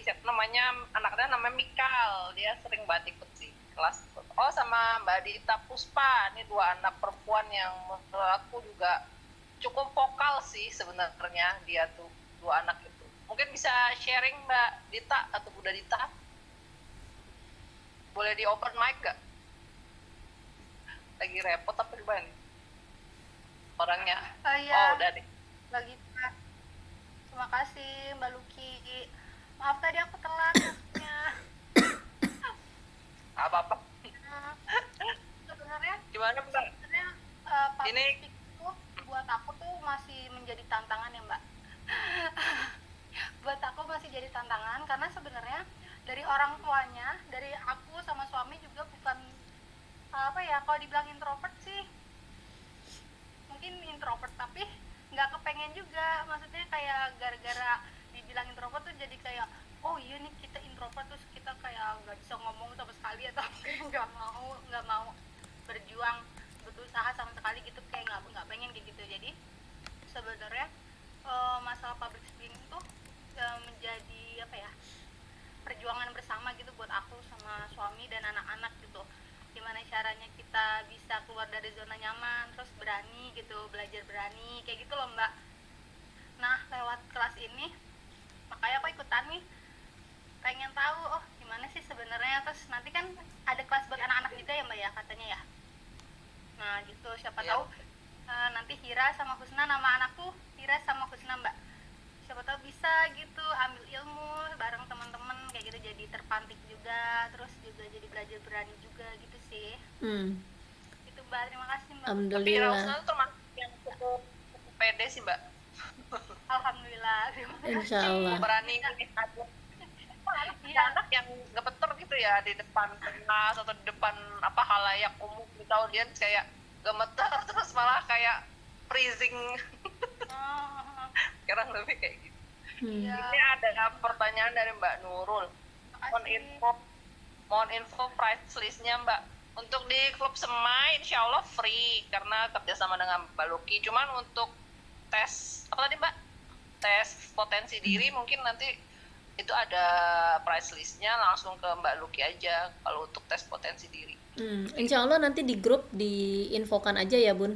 Speaker 1: Siapa namanya, anaknya namanya Mikal, dia sering banget ikut sih kelas. Oh sama Mbak Dita Puspa, ini 2 anak perempuan yang menurut aku juga cukup vokal sih sebenarnya, dia tuh 2 anak itu. Mungkin bisa sharing Mbak Dita atau Bunda Dita, boleh di open mic gak? Lagi repot apa gimana nih orangnya?
Speaker 4: Iya,
Speaker 1: udah deh.
Speaker 4: Mbak Gita. Terima kasih Mbak Luki. Maaf tadi aku telat masuknya.
Speaker 1: Apa-apa.
Speaker 4: Nah, sebenarnya
Speaker 1: Gimana Mbak?
Speaker 4: sebenarnya
Speaker 1: Ini
Speaker 4: public speaking tuh buat aku tuh masih menjadi tantangan ya Mbak. Buat aku masih jadi tantangan karena sebenarnya dari orang tuanya, dari aku sama suami juga bukan apa ya, kalau dibilang introvert sih mungkin introvert, tapi nggak kepengen juga, maksudnya kayak gara-gara dibilang introvert tuh jadi kayak oh iya nih kita introvert terus kita kayak nggak bisa ngomong sama sekali atau kayak nggak mau berjuang berusaha sama sekali gitu, kayak nggak pengen kayak gitu. Jadi sebenarnya masalah public speaking tuh menjadi apa ya, perjuangan bersama gitu buat aku sama suami dan anak-anak gitu. Gimana caranya kita bisa keluar dari zona nyaman, terus berani gitu, belajar berani kayak gitu loh Mbak. Nah lewat kelas ini makanya aku ikutan nih, pengen tahu oh gimana sih sebenarnya. Terus nanti kan ada kelas buat anak-anak juga ya Mbak ya katanya ya. Nah gitu, siapa
Speaker 1: Iya.
Speaker 4: tahu nanti Hira sama Husna, nama anakku Hira sama Husna Mbak, siapa tahu bisa gitu ambil ilmu bareng teman-teman kayak gitu, jadi terpantik juga, terus juga jadi belajar berani juga gitu sih. Itu Mbak, terima kasih Mbak.
Speaker 1: Tapi
Speaker 2: Alhamdulillah.
Speaker 1: Rausna tuh termasuk yang cukup pede sih Mbak.
Speaker 4: Alhamdulillah, terima kasih.
Speaker 2: Insya Allah.
Speaker 1: Berani ini ada
Speaker 4: Iya.
Speaker 1: anak yang gemeter gitu ya di depan kelas atau di depan apa halayak umum gitu, audiens kayak gemeter terus malah kayak freezing.
Speaker 4: Oh,
Speaker 1: Sekarang lebih kayak gitu.
Speaker 4: iya.
Speaker 1: Ini ada pertanyaan dari Mbak Nurul.
Speaker 4: Terima
Speaker 1: Mohon info price listnya Mbak. Untuk di klub Semai insya Allah free karena kerjasama dengan Mbak Luki. Cuman untuk tes apa tadi Mbak? Tes potensi diri mungkin nanti itu ada price listnya, langsung ke Mbak Luki aja kalau untuk tes potensi diri.
Speaker 2: Insya Allah nanti di grup diinfokan aja ya Bun.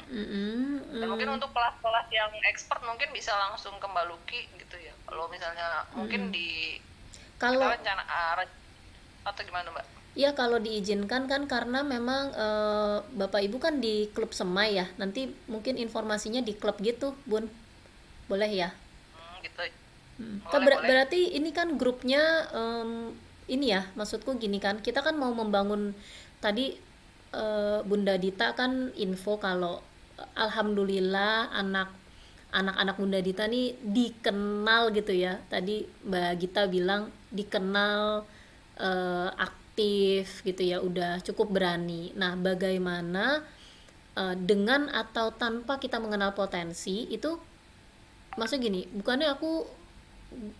Speaker 1: Dan mungkin untuk kelas-kelas yang expert mungkin bisa langsung ke Mbak Luki gitu ya. Kalau misalnya mungkin di
Speaker 2: Kalau
Speaker 1: kita rencana atau gimana Mbak?
Speaker 2: ya kalau diizinkan kan, karena memang Bapak Ibu kan di klub Semai ya. Nanti mungkin informasinya di klub gitu, Bun. Boleh ya?
Speaker 1: Gitu.
Speaker 2: Kan
Speaker 1: Boleh.
Speaker 2: berarti ini kan grupnya ini ya, maksudku gini kan, kita kan mau membangun tadi Bunda Dita kan info kalau alhamdulillah anak-anak Bunda Dita nih dikenal gitu ya. Tadi Mbak Gita bilang dikenal aktif gitu ya, udah cukup berani. Nah, bagaimana dengan atau tanpa kita mengenal potensi itu, maksud gini, bukannya aku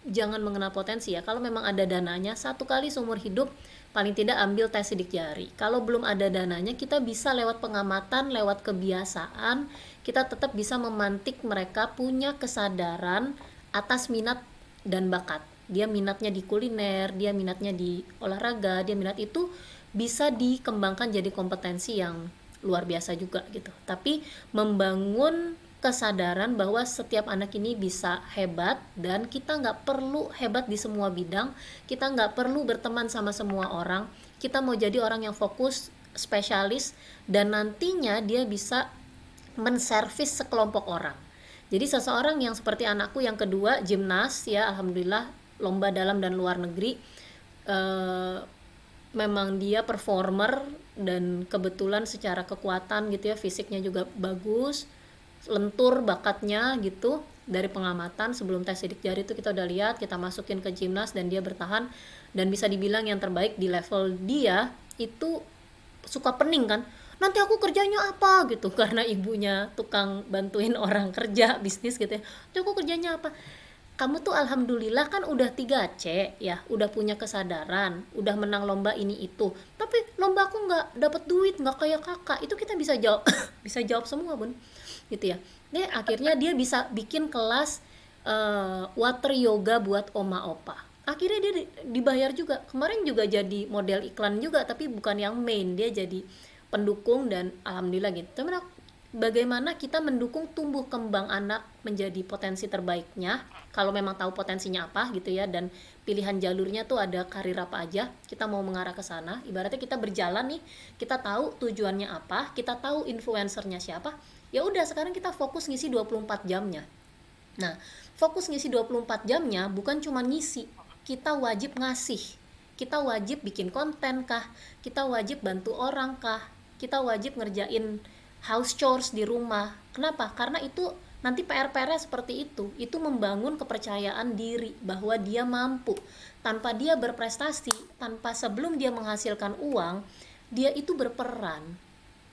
Speaker 2: jangan mengenal potensi ya. Kalau memang ada dananya, satu kali seumur hidup paling tidak ambil tes sidik jari. Kalau belum ada dananya, kita bisa lewat pengamatan, lewat kebiasaan, kita tetap bisa memantik mereka punya kesadaran atas minat dan bakat. Dia minatnya di kuliner, dia minatnya di olahraga, dia minat itu bisa dikembangkan jadi kompetensi yang luar biasa juga gitu. Tapi membangun kesadaran bahwa setiap anak ini bisa hebat, dan kita nggak perlu hebat di semua bidang, kita nggak perlu berteman sama semua orang, kita mau jadi orang yang fokus, spesialis, dan nantinya dia bisa menservis sekelompok orang. Jadi seseorang yang seperti anakku yang kedua, gimnas ya, alhamdulillah lomba dalam dan luar negeri, memang dia performer dan kebetulan secara kekuatan gitu ya, fisiknya juga bagus, lentur bakatnya gitu. Dari pengamatan sebelum tes sidik jari itu kita udah lihat, kita masukin ke gimnas dan dia bertahan, dan bisa dibilang yang terbaik di level dia. Itu suka pening kan, nanti aku kerjanya apa gitu, karena ibunya tukang bantuin orang kerja bisnis gitu ya, nanti aku kerjanya apa. Kamu tuh alhamdulillah kan udah 3C ya, udah punya kesadaran, udah menang lomba ini itu, tapi lomba aku nggak dapet duit, nggak kayak kakak. Itu kita bisa jawab bisa jawab semua Bun gitu ya. Nih akhirnya dia bisa bikin kelas water yoga buat oma opa, akhirnya dia dibayar juga. Kemarin juga jadi model iklan juga, tapi bukan yang main, dia jadi pendukung, dan alhamdulillah gitu. Teman, bagaimana kita mendukung tumbuh kembang anak menjadi potensi terbaiknya, kalau memang tahu potensinya apa gitu ya, dan pilihan jalurnya tuh ada karir apa aja, kita mau mengarah ke sana. Ibaratnya kita berjalan nih, kita tahu tujuannya apa, kita tahu influencernya siapa, ya udah sekarang kita fokus ngisi 24 jamnya. Nah, fokus ngisi 24 jamnya bukan cuma ngisi, kita wajib ngasih. kita wajib bikin konten kah, kita wajib bantu orang kah, kita wajib ngerjain house chores di rumah. Kenapa? Karena itu nanti PR-PR-nya seperti itu membangun kepercayaan diri bahwa dia mampu. Tanpa dia berprestasi, tanpa sebelum dia menghasilkan uang, dia itu berperan.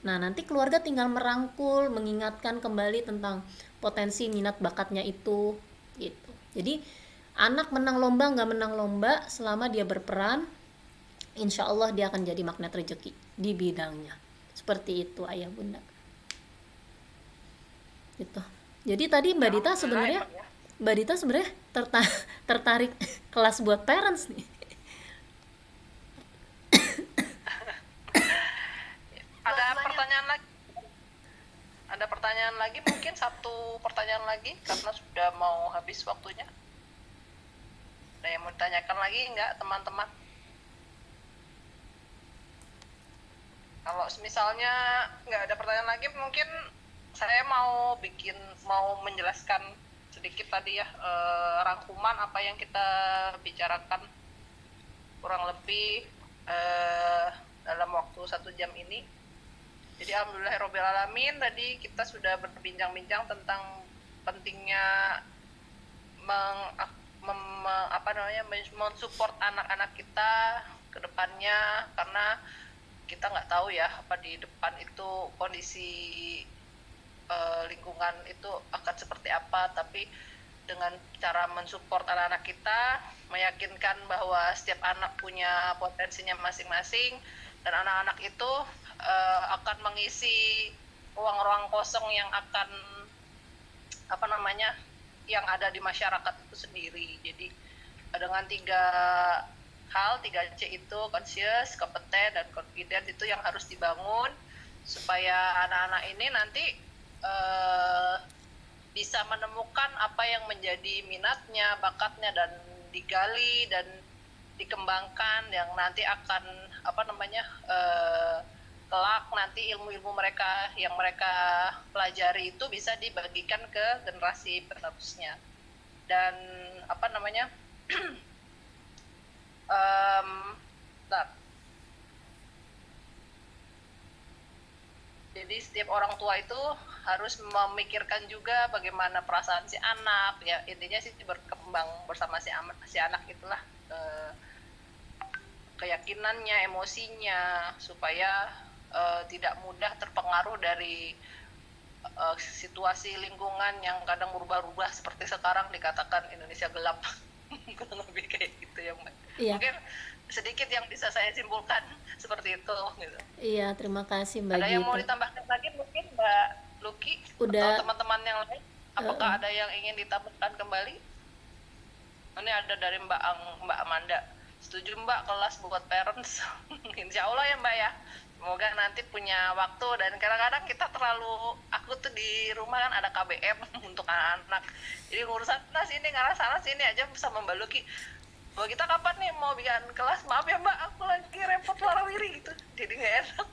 Speaker 2: Nah, nanti keluarga tinggal merangkul, mengingatkan kembali tentang potensi minat bakatnya itu, gitu. Jadi, anak menang lomba nggak menang lomba, selama dia berperan, insya Allah dia akan jadi magnet rezeki di bidangnya. Seperti itu, ayah bunda. Gitu. Jadi tadi Mbak Dita sebenarnya tertarik kelas buat parents nih.
Speaker 1: Ada pertanyaan lagi, mungkin satu pertanyaan lagi karena sudah mau habis waktunya. Ada yang mau ditanyakan lagi nggak teman-teman? Kalau misalnya nggak ada pertanyaan lagi, mungkin saya mau menjelaskan sedikit tadi ya, rangkuman apa yang kita bicarakan kurang lebih dalam waktu 1 jam ini. Jadi alhamdulillahirobbilalamin, tadi kita sudah berbincang-bincang tentang pentingnya mensupport anak-anak kita ke depannya, karena kita nggak tahu ya apa di depan itu kondisi lingkungan itu akan seperti apa. Tapi dengan cara mensupport anak-anak kita, meyakinkan bahwa setiap anak punya potensinya masing-masing, dan anak-anak itu akan mengisi ruang-ruang kosong yang akan yang ada di masyarakat itu sendiri. Jadi dengan 3C itu, conscious, kompeten, dan confident, itu yang harus dibangun supaya anak-anak ini nanti bisa menemukan apa yang menjadi minatnya, bakatnya, dan digali dan dikembangkan, yang nanti akan kelak nanti ilmu-ilmu mereka yang mereka pelajari itu bisa dibagikan ke generasi penerusnya. Dan jadi setiap orang tua itu harus memikirkan juga bagaimana perasaan si anak, ya intinya sih berkembang bersama si anak itulah, keyakinannya, emosinya, supaya tidak mudah terpengaruh dari situasi lingkungan yang kadang berubah-ubah seperti sekarang dikatakan Indonesia gelap. Kurang lebih kayak gitu ya Mbak.
Speaker 2: Iya.
Speaker 1: Mungkin sedikit yang bisa saya simpulkan seperti itu gitu.
Speaker 2: Iya, terima kasih Mbak
Speaker 1: Ada yang mau
Speaker 2: Gita.
Speaker 1: ditambahkan lagi mungkin Mbak Luki
Speaker 2: Udah.
Speaker 1: atau teman-teman yang lain? Apakah ada yang ingin ditambahkan kembali? Ini ada dari Mbak Amanda. Setuju Mbak, kelas buat parents. Insya Allah ya Mbak ya. Semoga nanti punya waktu, dan kadang-kadang kita aku tuh di rumah kan ada KBM untuk anak-anak. Jadi urusan sini sana sini aja sama Mbak Luki. Mbak kita kapan nih mau bikin kelas? Maaf ya Mbak, aku lagi repot warawiri gitu. Jadi nggak enak.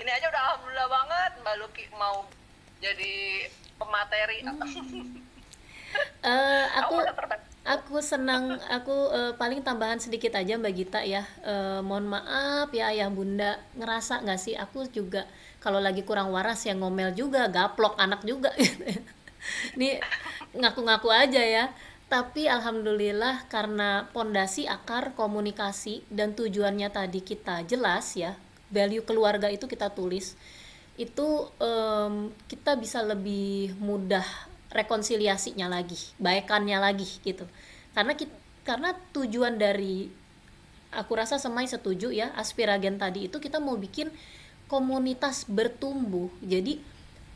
Speaker 1: Ini aja udah alhamdulillah banget Mbak Luki mau jadi pemateri.
Speaker 2: Aku senang, paling tambahan sedikit aja Mbak Gita ya. Mohon maaf ya ayah bunda, ngerasa nggak sih aku juga kalau lagi kurang waras ya ngomel juga, gaplok anak juga gitu ya. Ini ngaku-ngaku aja ya. Tapi alhamdulillah karena pondasi akar komunikasi dan tujuannya tadi kita jelas ya, value keluarga itu kita tulis, itu kita bisa lebih mudah rekonsiliasinya lagi, baikannya lagi gitu. Karena tujuan dari, aku rasa semai setuju ya, Aspiragen tadi itu kita mau bikin komunitas bertumbuh. Jadi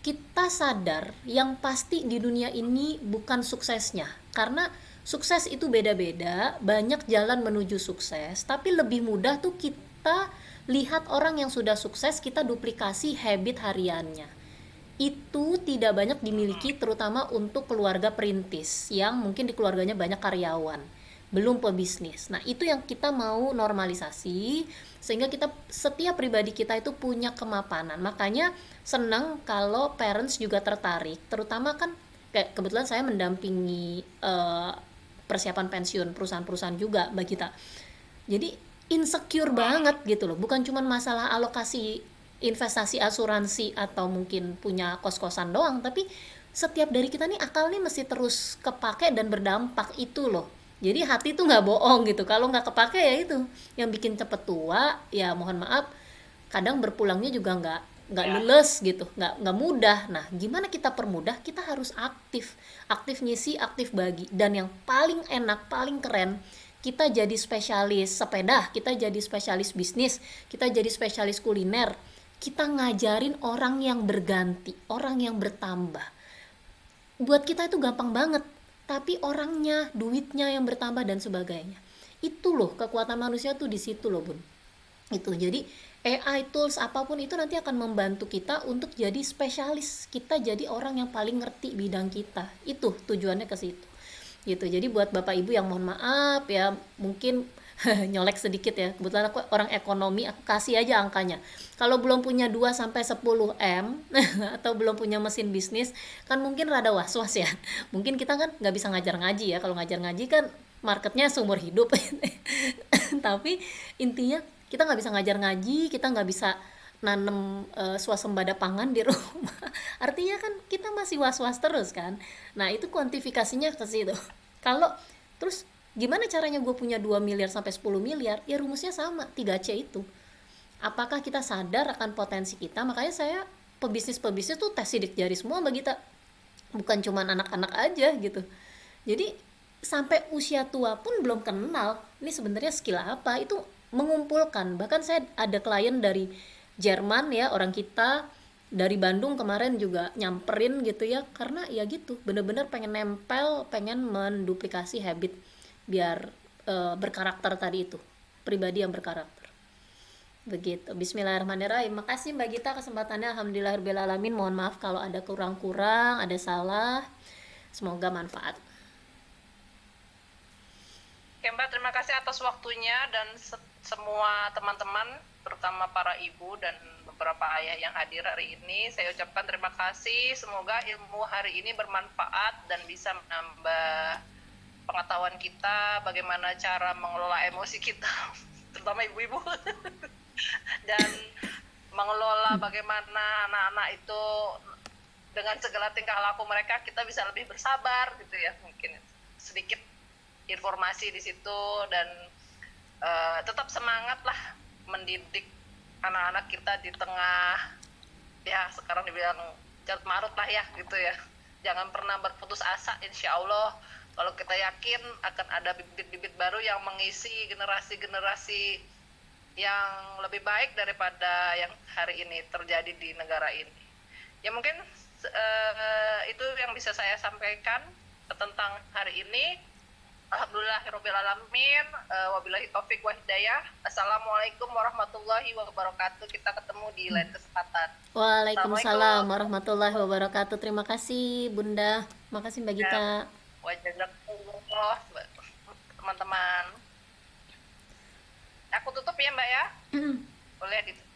Speaker 2: kita sadar yang pasti di dunia ini bukan suksesnya, karena sukses itu beda-beda, banyak jalan menuju sukses, tapi lebih mudah tuh kita lihat orang yang sudah sukses, kita duplikasi habit hariannya. Itu tidak banyak dimiliki, terutama untuk keluarga perintis yang mungkin di keluarganya banyak karyawan, belum pebisnis. Nah itu yang kita mau normalisasi, sehingga setiap pribadi kita itu punya kemapanan. Makanya senang kalau parents juga tertarik, terutama kan kayak kebetulan saya mendampingi persiapan pensiun perusahaan-perusahaan juga Mbak Gita. Jadi insecure banget gitu loh, bukan cuma masalah alokasi investasi asuransi atau mungkin punya kos-kosan doang, tapi setiap dari kita nih akal nih mesti terus kepake dan berdampak itu loh. Jadi hati tuh nggak bohong gitu, kalau nggak kepake ya itu yang bikin cepet tua, ya mohon maaf kadang berpulangnya juga nggak lules gitu, nggak mudah. Nah gimana kita permudah? Kita harus aktif, aktif ngisi, aktif bagi. Dan yang paling enak, paling keren, kita jadi spesialis sepeda, kita jadi spesialis bisnis, kita jadi spesialis kuliner, kita ngajarin orang yang berganti, orang yang bertambah. Buat kita itu gampang banget, tapi orangnya, duitnya yang bertambah dan sebagainya. Itu loh kekuatan manusia tuh di situ loh Bun. Itu jadi AI tools apapun itu nanti akan membantu kita untuk jadi spesialis, kita jadi orang yang paling ngerti bidang kita. Itu tujuannya ke situ gitu. Jadi buat bapak ibu yang mohon maaf ya mungkin nyolek sedikit ya, kebetulan aku orang ekonomi, aku kasih aja angkanya. Kalau belum punya 2 sampai 10 M atau belum punya mesin bisnis kan mungkin rada was-was ya. Mungkin kita kan nggak bisa ngajar ngaji ya, kalau ngajar ngaji kan marketnya seumur hidup. Tapi intinya kita nggak bisa ngajar ngaji, kita nggak bisa nanem swasembada pangan di rumah. Artinya kan kita masih was-was terus kan. Nah itu kuantifikasinya ke situ. Kalau terus gimana caranya gue punya 2 miliar sampai 10 miliar? Ya rumusnya sama, 3C itu. Apakah kita sadar akan potensi kita? Makanya saya pebisnis tuh tes sidik jari semua Mbak Gita. Bukan cuma anak-anak aja gitu. Jadi sampai usia tua pun belum kenal ini sebenarnya skill apa. Itu mengumpulkan. Bahkan saya ada klien dari Jerman ya, orang kita dari Bandung kemarin juga nyamperin gitu ya, karena ya gitu bener-bener pengen nempel, pengen menduplikasi habit biar berkarakter tadi itu, pribadi yang berkarakter begitu. Bismillahirrahmanirrahim. Makasih Mbak Gita kesempatannya, alhamdulillahirrahmanirrahim. Mohon maaf kalau ada kurang-kurang, ada salah, semoga manfaat.
Speaker 1: Oke Mbak, terima kasih atas waktunya dan semua teman-teman, terutama para ibu dan beberapa ayah yang hadir hari ini. Saya ucapkan terima kasih, semoga ilmu hari ini bermanfaat dan bisa menambah pengetahuan kita bagaimana cara mengelola emosi kita, terutama ibu-ibu, dan mengelola bagaimana anak-anak itu dengan segala tingkah laku mereka, kita bisa lebih bersabar gitu ya. Mungkin sedikit informasi di situ dan tetap semangat lah mendidik anak-anak kita di tengah ya sekarang dibilang carut marut lah ya gitu ya. Jangan pernah berputus asa, insya Allah kalau kita yakin akan ada bibit-bibit baru yang mengisi generasi-generasi yang lebih baik daripada yang hari ini terjadi di negara ini. Ya mungkin itu yang bisa saya sampaikan tentang hari ini. Alhamdulillahirrabbilalamin, wabillahi taufik wa hidayah. Assalamualaikum warahmatullahi wabarakatuh. Kita ketemu di lain kesempatan.
Speaker 2: Waalaikumsalam warahmatullahi wabarakatuh. Terima kasih Bunda, makasih Mbak Gita.
Speaker 1: Wajazakumullah teman-teman. Aku tutup ya Mbak ya. Boleh ditutup.